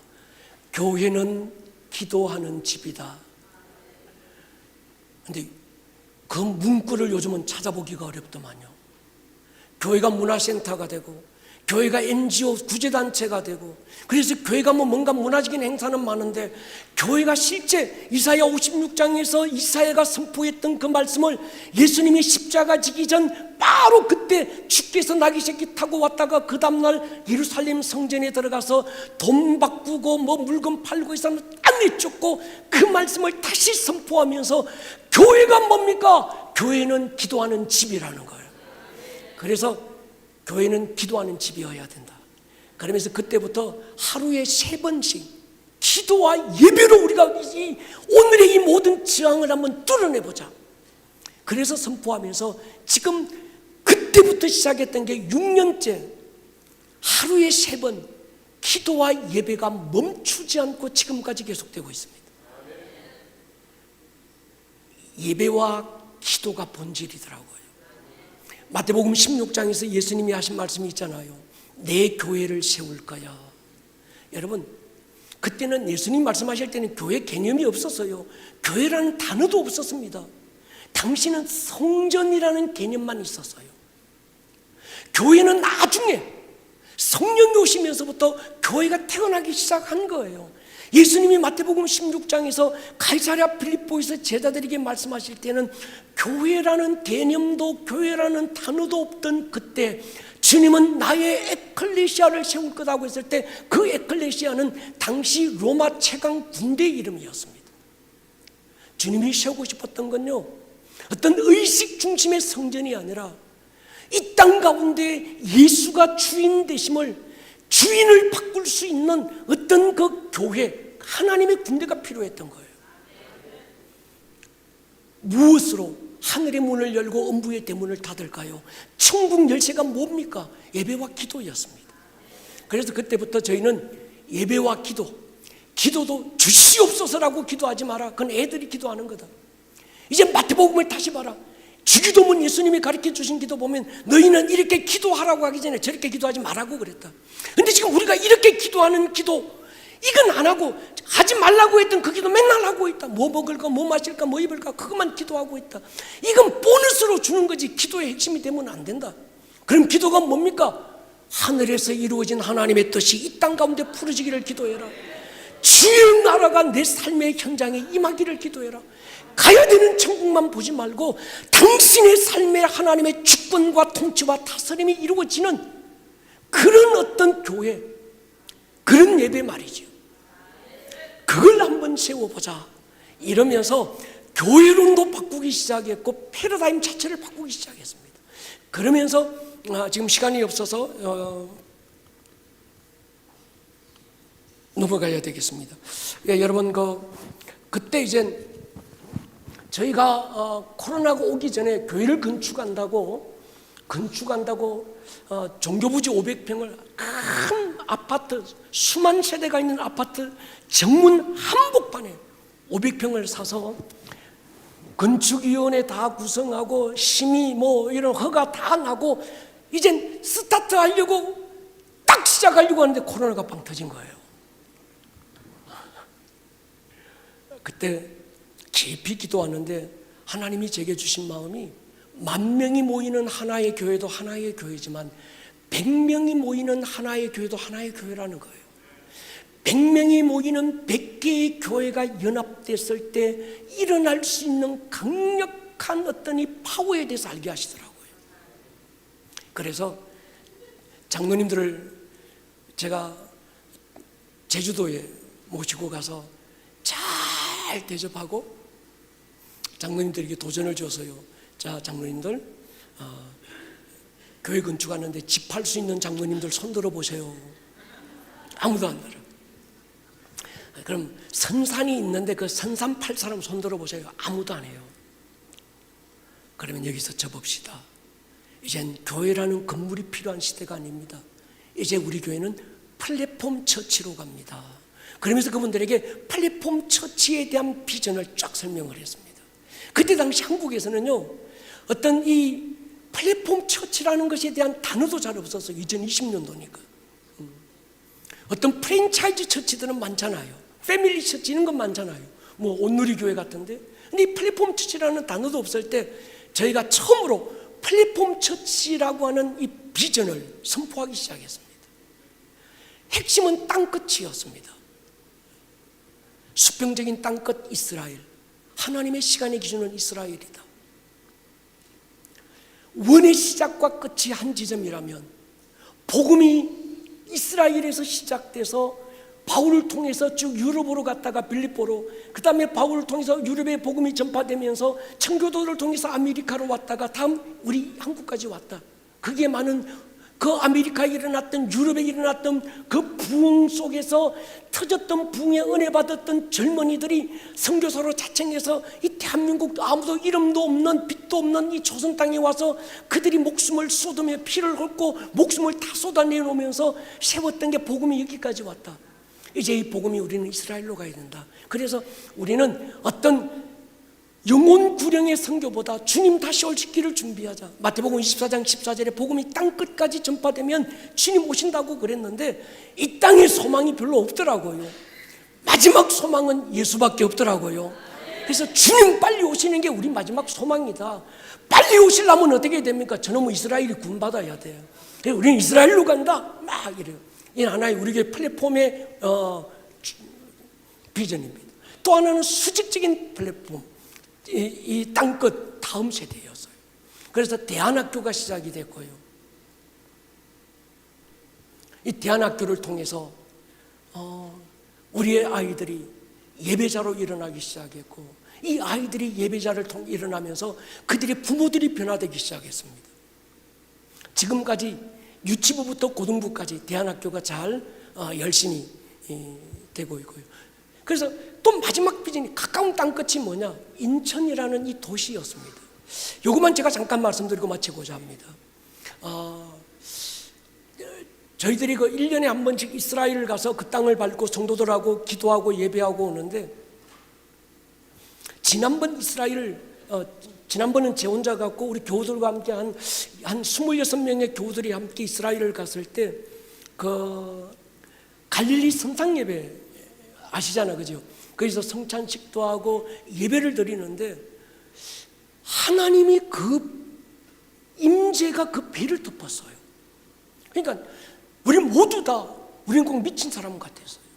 교회는 기도하는 집이다. 근데 그 문구를 요즘은 찾아보기가 어렵더만요. 교회가 문화센터가 되고, 교회가 NGO 구제단체가 되고, 그래서 교회가 뭐 뭔가 문화적인 행사는 많은데, 교회가 실제 이사야 56장에서 이사야가 선포했던 그 말씀을 예수님이 십자가 지기 전 바로 그때 주께서 나귀 새끼 타고 왔다가 그 다음날 예루살렘 성전에 들어가서 돈 바꾸고 뭐 물건 팔고 이 사람 안 내쫓고 그 말씀을 다시 선포하면서, 교회가 뭡니까? 교회는 기도하는 집이라는 거예요. 그래서 교회는 기도하는 집이어야 된다. 그러면서 그때부터 하루에 3번씩 기도와 예배로 우리가 오늘의 이 모든 저항을 한번 뚫어내보자. 그래서 선포하면서 지금 그때부터 시작했던 게 6년째 하루에 3번 기도와 예배가 멈추지 않고 지금까지 계속되고 있습니다. 예배와 기도가 본질이더라고요. 마태복음 16장에서 예수님이 하신 말씀이 있잖아요. 내 교회를 세울 거야. 여러분, 그때는 예수님 말씀하실 때는 교회 개념이 없었어요. 교회라는 단어도 없었습니다. 당시는 성전이라는 개념만 있었어요. 교회는 나중에 성령이 오시면서부터 교회가 태어나기 시작한 거예요. 예수님이 마태복음 16장에서 가이사랴 필립보에서 제자들에게 말씀하실 때는 교회라는 개념도 교회라는 단어도 없던 그때 주님은 나의 에클레시아를 세울 거라고 했을 때 그 에클레시아는 당시 로마 최강 군대 이름이었습니다. 주님이 세우고 싶었던 건요, 어떤 의식 중심의 성전이 아니라 이 땅 가운데 예수가 주인 되심을, 주인을 바꿀 수 있는 어떤 그 교회, 하나님의 군대가 필요했던 거예요. 무엇으로 하늘의 문을 열고 음부의 대문을 닫을까요? 천국 열쇠가 뭡니까? 예배와 기도였습니다. 그래서 그때부터 저희는 예배와 기도도 주시옵소서라고 기도하지 마라. 그건 애들이 기도하는 거다. 이제 마태복음을 다시 봐라. 주기도문 예수님이 가르쳐 주신 기도 보면 너희는 이렇게 기도하라고 하기 전에 저렇게 기도하지 말라고 그랬다. 근데 지금 우리가 이렇게 기도하는 기도, 이건 안 하고 하지 말라고 했던 그 기도 맨날 하고 있다. 뭐 먹을까, 뭐 마실까, 뭐 입을까, 그것만 기도하고 있다. 이건 보너스로 주는 거지 기도의 핵심이 되면 안 된다. 그럼 기도가 뭡니까? 하늘에서 이루어진 하나님의 뜻이 이 땅 가운데 풀어지기를 기도해라. 주의 나라가 내 삶의 현장에 임하기를 기도해라. 가야 되는 천국만 보지 말고 당신의 삶에 하나님의 주권과 통치와 다스림이 이루어지는 그런 어떤 교회, 그런 예배 말이죠. 그걸 한번 세워보자. 이러면서 교회론도 바꾸기 시작했고 패러다임 자체를 바꾸기 시작했습니다. 그러면서 지금 시간이 없어서 넘어가야 되겠습니다. 여러분 그때 이제 저희가 코로나가 오기 전에 교회를 건축한다고 종교부지 500평을 큰 아파트, 수만 세대가 있는 아파트 정문 한복판에 500평을 사서 건축위원회 다 구성하고 심의 뭐 이런 허가 다 나고 이젠 스타트 하려고 딱 시작 시작하려고 하는데 코로나가 빵 터진 거예요. 그때 깊이 기도하는데 하나님이 제게 주신 마음이 10,000명이 모이는 하나의 교회도 하나의 교회지만 100명이 모이는 하나의 교회도 하나의 교회라는 거예요. 100명이 모이는 100개의 교회가 연합됐을 때 일어날 수 있는 강력한 어떤 이 파워에 대해서 알게 하시더라고요. 그래서 장로님들을 제가 제주도에 모시고 가서 잘 대접하고 장로님들에게 도전을 줘서요. 자, 장로님들 교회 건축하는데 집 할 수 있는 장로님들 손 들어보세요. 아무도 안 들어. 그럼 선산이 있는데 그 선산 팔 사람 손 들어보세요. 아무도 안 해요. 그러면 여기서 접읍시다. 이젠 교회라는 건물이 필요한 시대가 아닙니다. 이제 우리 교회는 플랫폼 처치로 갑니다. 그러면서 그분들에게 플랫폼 처치에 대한 비전을 쫙 설명을 했습니다. 그때 당시 한국에서는요, 어떤 이 플랫폼 처치라는 것에 대한 단어도 잘 없었어요. 2020년도니까. 어떤 프랜차이즈 처치들은 많잖아요. 패밀리 처치 이런 건 많잖아요. 뭐 온누리교회 같은데. 근데 이 플랫폼 처치라는 단어도 없을 때 저희가 처음으로 플랫폼 처치라고 하는 이 비전을 선포하기 시작했습니다. 핵심은 땅끝이었습니다. 수평적인 땅끝 이스라엘. 하나님의 시간의 기준은 이스라엘이다. 원의 시작과 끝이 한 지점이라면 복음이 이스라엘에서 시작돼서 바울을 통해서 쭉 유럽으로 갔다가 빌립보로, 그 다음에 바울을 통해서 유럽의 복음이 전파되면서 청교도를 통해서 아메리카로 왔다가 다음 우리 한국까지 왔다. 그게 많은 그 아메리카에 일어났던, 유럽에 일어났던 그 부흥 속에서 터졌던 부흥의 은혜 받았던 젊은이들이 선교사로 자청해서 이 대한민국 아무도 이름도 없는 빛도 없는 이 조선 땅에 와서 그들이 목숨을 쏟으며 피를 흘고 목숨을 다 쏟아내놓으면서 세웠던 게 복음이 여기까지 왔다. 이제 이 복음이 우리는 이스라엘로 가야 된다. 그래서 우리는 어떤 영혼 구령의 선교보다 주님 다시 오실 길을 준비하자. 마태복음 24장 14절에 복음이 땅끝까지 전파되면 주님 오신다고 그랬는데 이 땅에 소망이 별로 없더라고요. 마지막 소망은 예수밖에 없더라고요. 그래서 주님 빨리 오시는 게 우리 마지막 소망이다. 빨리 오시려면 어떻게 됩니까? 저놈의 이스라엘이 구원받아야 돼요. 그래서 우리는 이스라엘로 간다 막 이래요. 이 하나의 우리의 플랫폼의 비전입니다. 또 하나는 수직적인 플랫폼, 이 땅끝 다음 세대였어요. 그래서 대안학교가 시작이 됐고요. 이 대안학교를 통해서 우리의 아이들이 예배자로 일어나기 시작했고, 이 아이들이 예배자를 통해 일어나면서 그들의 부모들이 변화되기 시작했습니다. 지금까지 유치부부터 고등부까지 대안학교가 잘 열심히 되고 있고요. 그래서 또 마지막 비전이 가까운 땅끝이 뭐냐? 인천이라는 이 도시였습니다. 요것만 제가 잠깐 말씀드리고 마치고자 합니다. 저희들이 그 1년에 한 번씩 이스라엘을 가서 그 땅을 밟고 성도들하고 기도하고 예배하고 오는데, 지난번 지난번은 제 혼자 갔고 우리 교우들과 함께 한 26명의 교우들이 함께 이스라엘을 갔을 때 그 갈릴리 성상 예배 아시잖아, 그죠? 거기서 성찬식도 하고 예배를 드리는데 하나님이 그 임재가 그 배를 덮었어요. 그러니까 우리 모두 다 우리는 꼭 미친 사람 같았어요.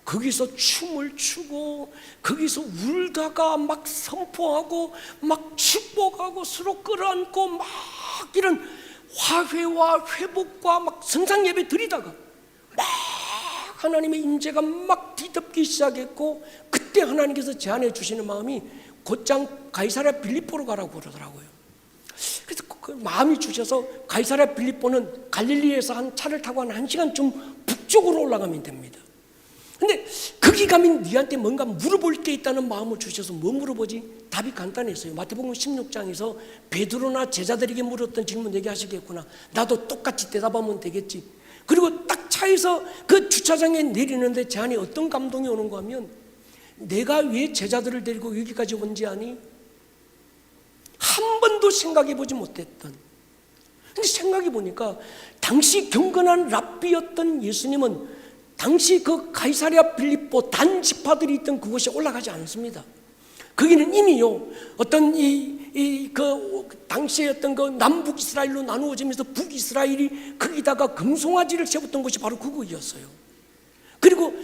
거기서 춤을 추고 거기서 울다가 막 선포하고 막 축복하고 서로 끌어안고 막 이런 화해와 회복과 막 성상 예배 드리다가 막 하나님의 임재가 막 뒤덮기 시작했고, 그때 하나님께서 제안해 주시는 마음이 곧장 가이사랴 빌립보로 가라고 그러더라고요. 그래서 그 마음이 주셔서 가이사랴 빌립보는 갈릴리에서 한 차를 타고 한 1시간쯤 북쪽으로 올라가면 됩니다. 근데 거기 가면 네한테 뭔가 물어볼 게 있다는 마음을 주셔서 뭐 물어보지? 답이 간단했어요. 마태복음 16장에서 베드로나 제자들에게 물었던 질문 얘기하시겠구나. 나도 똑같이 대답하면 되겠지. 그리고 딱 차에서 그 주차장에 내리는데 제 안에 어떤 감동이 오는가 하면, 내가 왜 제자들을 데리고 여기까지 온지 아니? 한 번도 생각해 보지 못했던, 근데 생각해 보니까 당시 경건한 랍비였던 예수님은 당시 그 가이사랴 빌립보 단 지파들이 있던 그곳에 올라가지 않습니다. 거기는 이미요 어떤 그 당시에 어떤 그 남북 이스라엘로 나누어지면서 북이스라엘이 거기다가 금송아지를 세웠던 곳이 바로 그곳이었어요. 그리고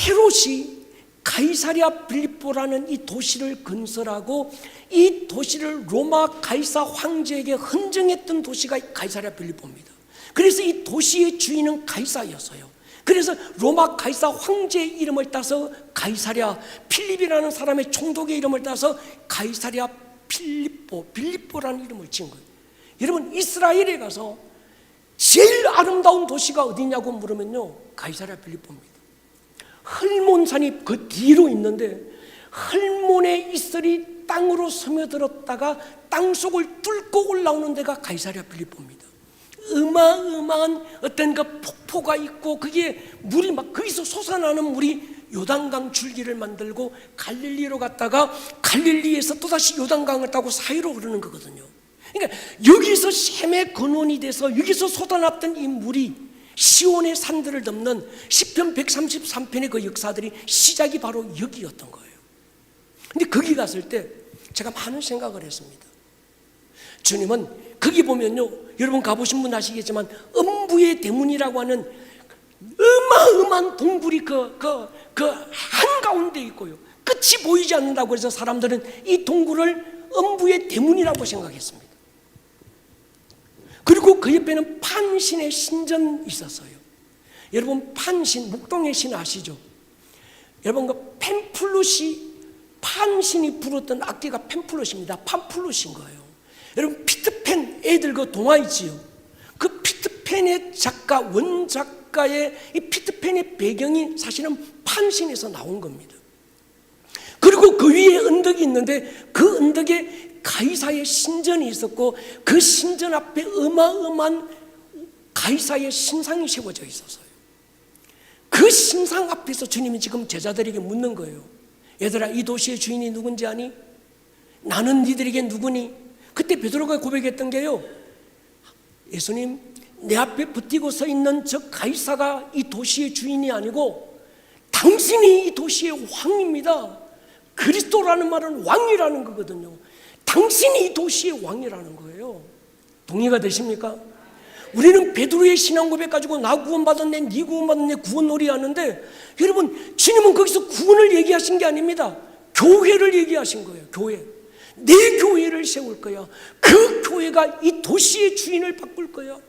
헤롯이 가이사랴 빌립보라는 이 도시를 건설하고 이 도시를 로마 가이사 황제에게 헌정했던 도시가 가이사랴 빌립보입니다. 그래서 이 도시의 주인은 가이사였어요. 그래서 로마 가이사 황제의 이름을 따서 가이사랴 필립이라는 사람의 총독의 이름을 따서 가이사랴 빌립보라는 이름을 지은 거예요. 여러분 이스라엘에 가서 제일 아름다운 도시가 어디냐고 물으면요 가이사랴 빌립보입니다. 헐몬산이 그 뒤로 있는데 헐몬의 이슬이 땅으로 스며들었다가 땅속을 뚫고 올라오는 데가 가이사랴 빌립보입니다. 어마어마한 어떤 그 폭포가 있고 그게 물이 막 거기서 솟아나는 물이 요단강 줄기를 만들고 갈릴리로 갔다가 갈릴리에서 또다시 요단강을 타고 사이로 흐르는 거거든요. 그러니까 여기서 셈의 근원이 돼서 여기서 쏟아났던 이 물이 시온의 산들을 덮는 시편 133편의 그 역사들이 시작이 바로 여기였던 거예요. 근데 거기 갔을 때 제가 많은 생각을 했습니다. 주님은 거기 보면요 여러분 가보신 분 아시겠지만 음부의 대문이라고 하는 어마어마한 동굴이 그 한가운데 있고요 끝이 보이지 않는다고 해서 사람들은 이 동굴을 음부의 대문이라고 생각했습니다. 그리고 그 옆에는 판신의 신전이 있었어요. 여러분 판신, 목동의 신 아시죠? 여러분 그 팸플룻이 판신이 부르던 악기가 팸플룻입니다. 팜플룻인 거예요. 여러분 피트팬 애들 그 동화 있지요? 그 피트팬의 작가, 원작가의 이 피트팬의 배경이 사실은 판신에서 나온 겁니다. 그리고 그 위에 언덕이 있는데 그 언덕에 가이사의 신전이 있었고 그 신전 앞에 어마어마한 가이사의 신상이 세워져 있었어요. 그 신상 앞에서 주님이 지금 제자들에게 묻는 거예요. 얘들아 이 도시의 주인이 누군지 아니? 나는 니들에게 누구니? 그때 베드로가 고백했던 게요 예수님 내 앞에 붙이고 서 있는 저 가이사가 이 도시의 주인이 아니고 당신이 이 도시의 왕입니다. 그리스도라는 말은 왕이라는 거거든요. 당신이 이 도시의 왕이라는 거예요. 동의가 되십니까? 우리는 베드로의 신앙 고백 가지고 나 구원받았네, 네 구원받았네 구원놀이 하는데 여러분 주님은 거기서 구원을 얘기하신 게 아닙니다. 교회를 얘기하신 거예요. 교회. 내 교회를 세울 거야. 그 교회가 이 도시의 주인을 바꿀 거야.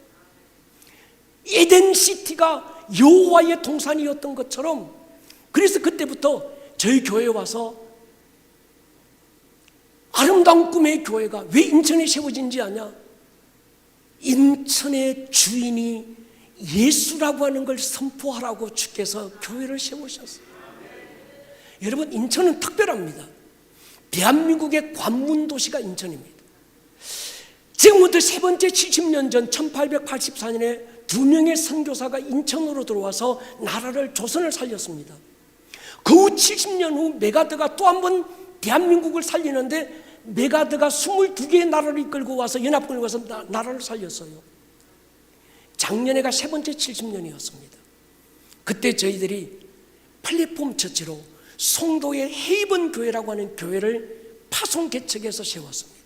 에덴시티가 여호와의 동산이었던 것처럼 그래서 그때부터 저희 교회에 와서 아름다운 꿈의 교회가 왜 인천에 세워진지 아냐? 인천의 주인이 예수라고 하는 걸 선포하라고 주께서 교회를 세우셨어요. 여러분 인천은 특별합니다. 대한민국의 관문도시가 인천입니다. 지금부터 세 번째 70년 전 1884년에 2명의 선교사가 인천으로 들어와서 나라를 조선을 살렸습니다. 그 후 70년 후 메가드가 또 한 번 대한민국을 살리는데 메가드가 22개의 나라를 이끌고 와서 연합군을 와서 나라를 살렸어요. 작년에가 세 번째 70년이었습니다. 그때 저희들이 플랫폼 처치로 송도의 헤이븐 교회라고 하는 교회를 파송 개척해서 세웠습니다.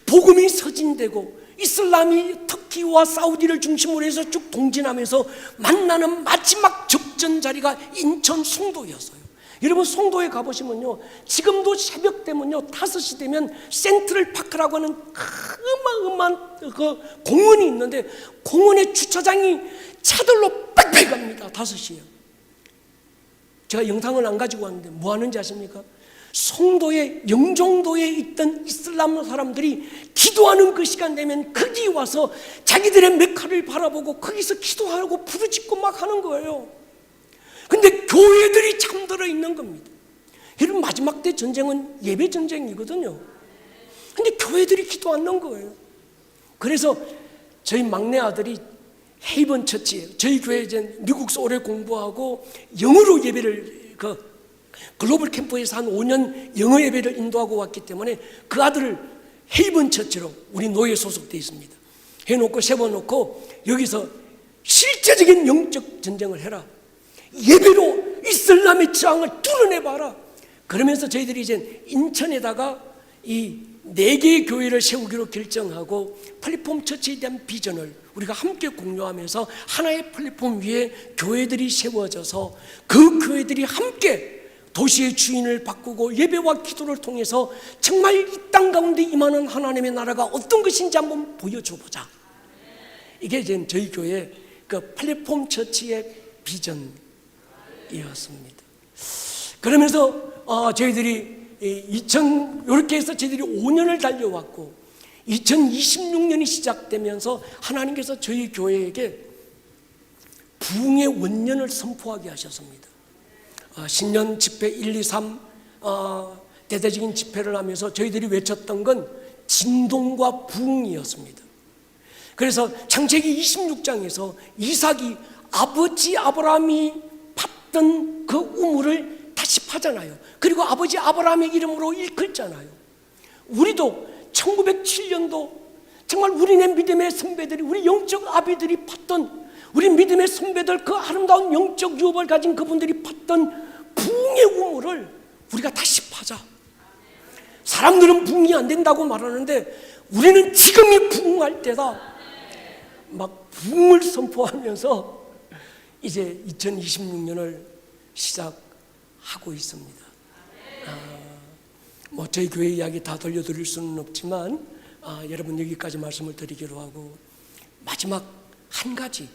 복음이 서진되고 이슬람이 터키와 사우디를 중심으로 해서 쭉 동진하면서 만나는 마지막 접전 자리가 인천 송도였어요. 여러분 송도에 가보시면요 지금도 새벽 되면요 5시 되면 센트럴 파크라고 하는 어마어마한 그 공원이 있는데 공원의 주차장이 차들로 빽빽 갑니다. 5시에요. 제가 영상을 안 가지고 왔는데 뭐 하는지 아십니까? 송도에 영종도에 있던 이슬람 사람들이 기도하는 그 시간 되면 거기 와서 자기들의 메카를 바라보고 거기서 기도하고 부르짖고 막 하는 거예요. 근데 교회들이 잠들어 있는 겁니다. 여러분 마지막 때 전쟁은 예배 전쟁이거든요. 근데 교회들이 기도 안 넣은 거예요. 그래서 저희 막내 아들이 헤이븐 처치예요. 저희 교회 이제 미국서 오래 공부하고 영어로 예배를 글로벌 캠프에서 한 5년 영어 예배를 인도하고 왔기 때문에 그 아들을 헤이븐 처치로 우리 노예에 소속되어 있습니다. 해놓고 세워놓고 여기서 실제적인 영적 전쟁을 해라. 예배로 이슬람의 저항을 뚫어내봐라. 그러면서 저희들이 이제 인천에다가 이 4개의 교회를 세우기로 결정하고 플랫폼 처치에 대한 비전을 우리가 함께 공유하면서 하나의 플랫폼 위에 교회들이 세워져서 그 교회들이 함께 도시의 주인을 바꾸고 예배와 기도를 통해서 정말 이 땅 가운데 임하는 하나님의 나라가 어떤 것인지 한번 보여줘 보자. 이게 이제 저희 교회 그 플랫폼 처치의 비전이었습니다. 그러면서 저희들이 이렇게 해서 저희들이 5년을 달려왔고 2026년이 시작되면서 하나님께서 저희 교회에게 부흥의 원년을 선포하게 하셨습니다. 신년 집회 1, 2, 3 대대적인 집회를 하면서 저희들이 외쳤던 건 진동과 부흥이었습니다. 그래서 창세기 26장에서 이삭이 아버지 아브라함이 팠던 그 우물을 다시 파잖아요. 그리고 아버지 아브라함의 이름으로 일컫잖아요. 우리도 1907년도 정말 우리네 믿음의 선배들이, 우리 영적 아비들이 팠던, 우리 믿음의 선배들, 그 아름다운 영적 유업을 가진 그분들이 팠던 부흥의 우물을 우리가 다시 파자. 사람들은 부흥이 안 된다고 말하는데 우리는 지금이 부흥할 때다. 막 부흥을 선포하면서 이제 2026년을 시작하고 있습니다. 뭐 저희 교회 이야기 다 들려드릴 수는 없지만 여러분 여기까지 말씀을 드리기로 하고, 마지막 한 가지,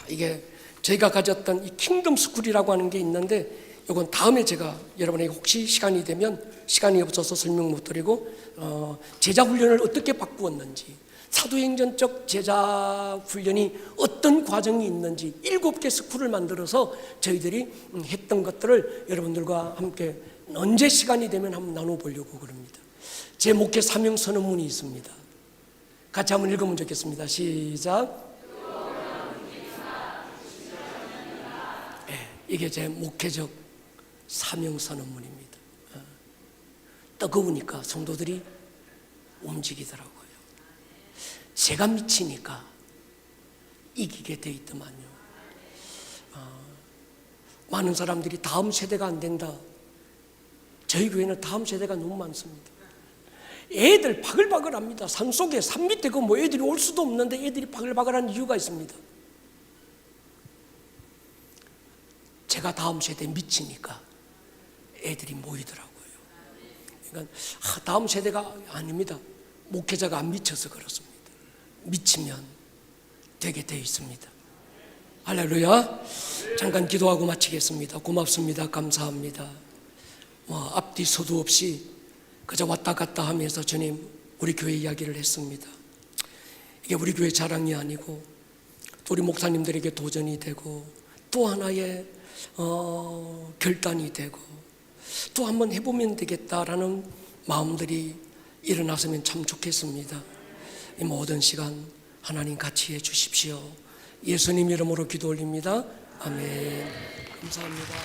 이게 저희가 가졌던 이 킹덤 스쿨이라고 하는 게 있는데, 이건 다음에 제가 여러분에게 혹시 시간이 되면, 시간이 없어서 설명 못 드리고 제자 훈련을 어떻게 바꾸었는지, 사도행전적 제자 훈련이 어떤 과정이 있는지 7개 스쿨을 만들어서 저희들이 했던 것들을 여러분들과 함께 언제 시간이 되면 한번 나눠보려고 그럽니다. 제 목회 사명 선언문이 있습니다. 같이 한번 읽으면 좋겠습니다. 시작. 이게 제 목회적 사명 선언문입니다. 뜨거우니까 성도들이 움직이더라고요. 제가 미치니까 이기게 돼 있더만요. 많은 사람들이 다음 세대가 안 된다. 저희 교회는 다음 세대가 너무 많습니다. 애들 바글바글합니다. 산속에, 산 밑에 그 뭐 애들이 올 수도 없는데 애들이 바글바글한 이유가 있습니다. 제가 다음 세대에 미치니까 애들이 모이더라고요. 그러니까 다음 세대가 아닙니다. 목회자가 안 미쳐서 그렇습니다. 미치면 되게 돼 있습니다. 할렐루야. 잠깐 기도하고 마치겠습니다. 고맙습니다. 감사합니다. 앞뒤 서두 없이 그저 왔다 갔다 하면서 주님, 우리 교회 이야기를 했습니다. 이게 우리 교회 자랑이 아니고 또 우리 목사님들에게 도전이 되고 또 하나의 결단이 되고 또 한번 해보면 되겠다라는 마음들이 일어났으면 참 좋겠습니다. 이 모든 시간 하나님 같이 해 주십시오. 예수님 이름으로 기도 올립니다. 아멘. 감사합니다.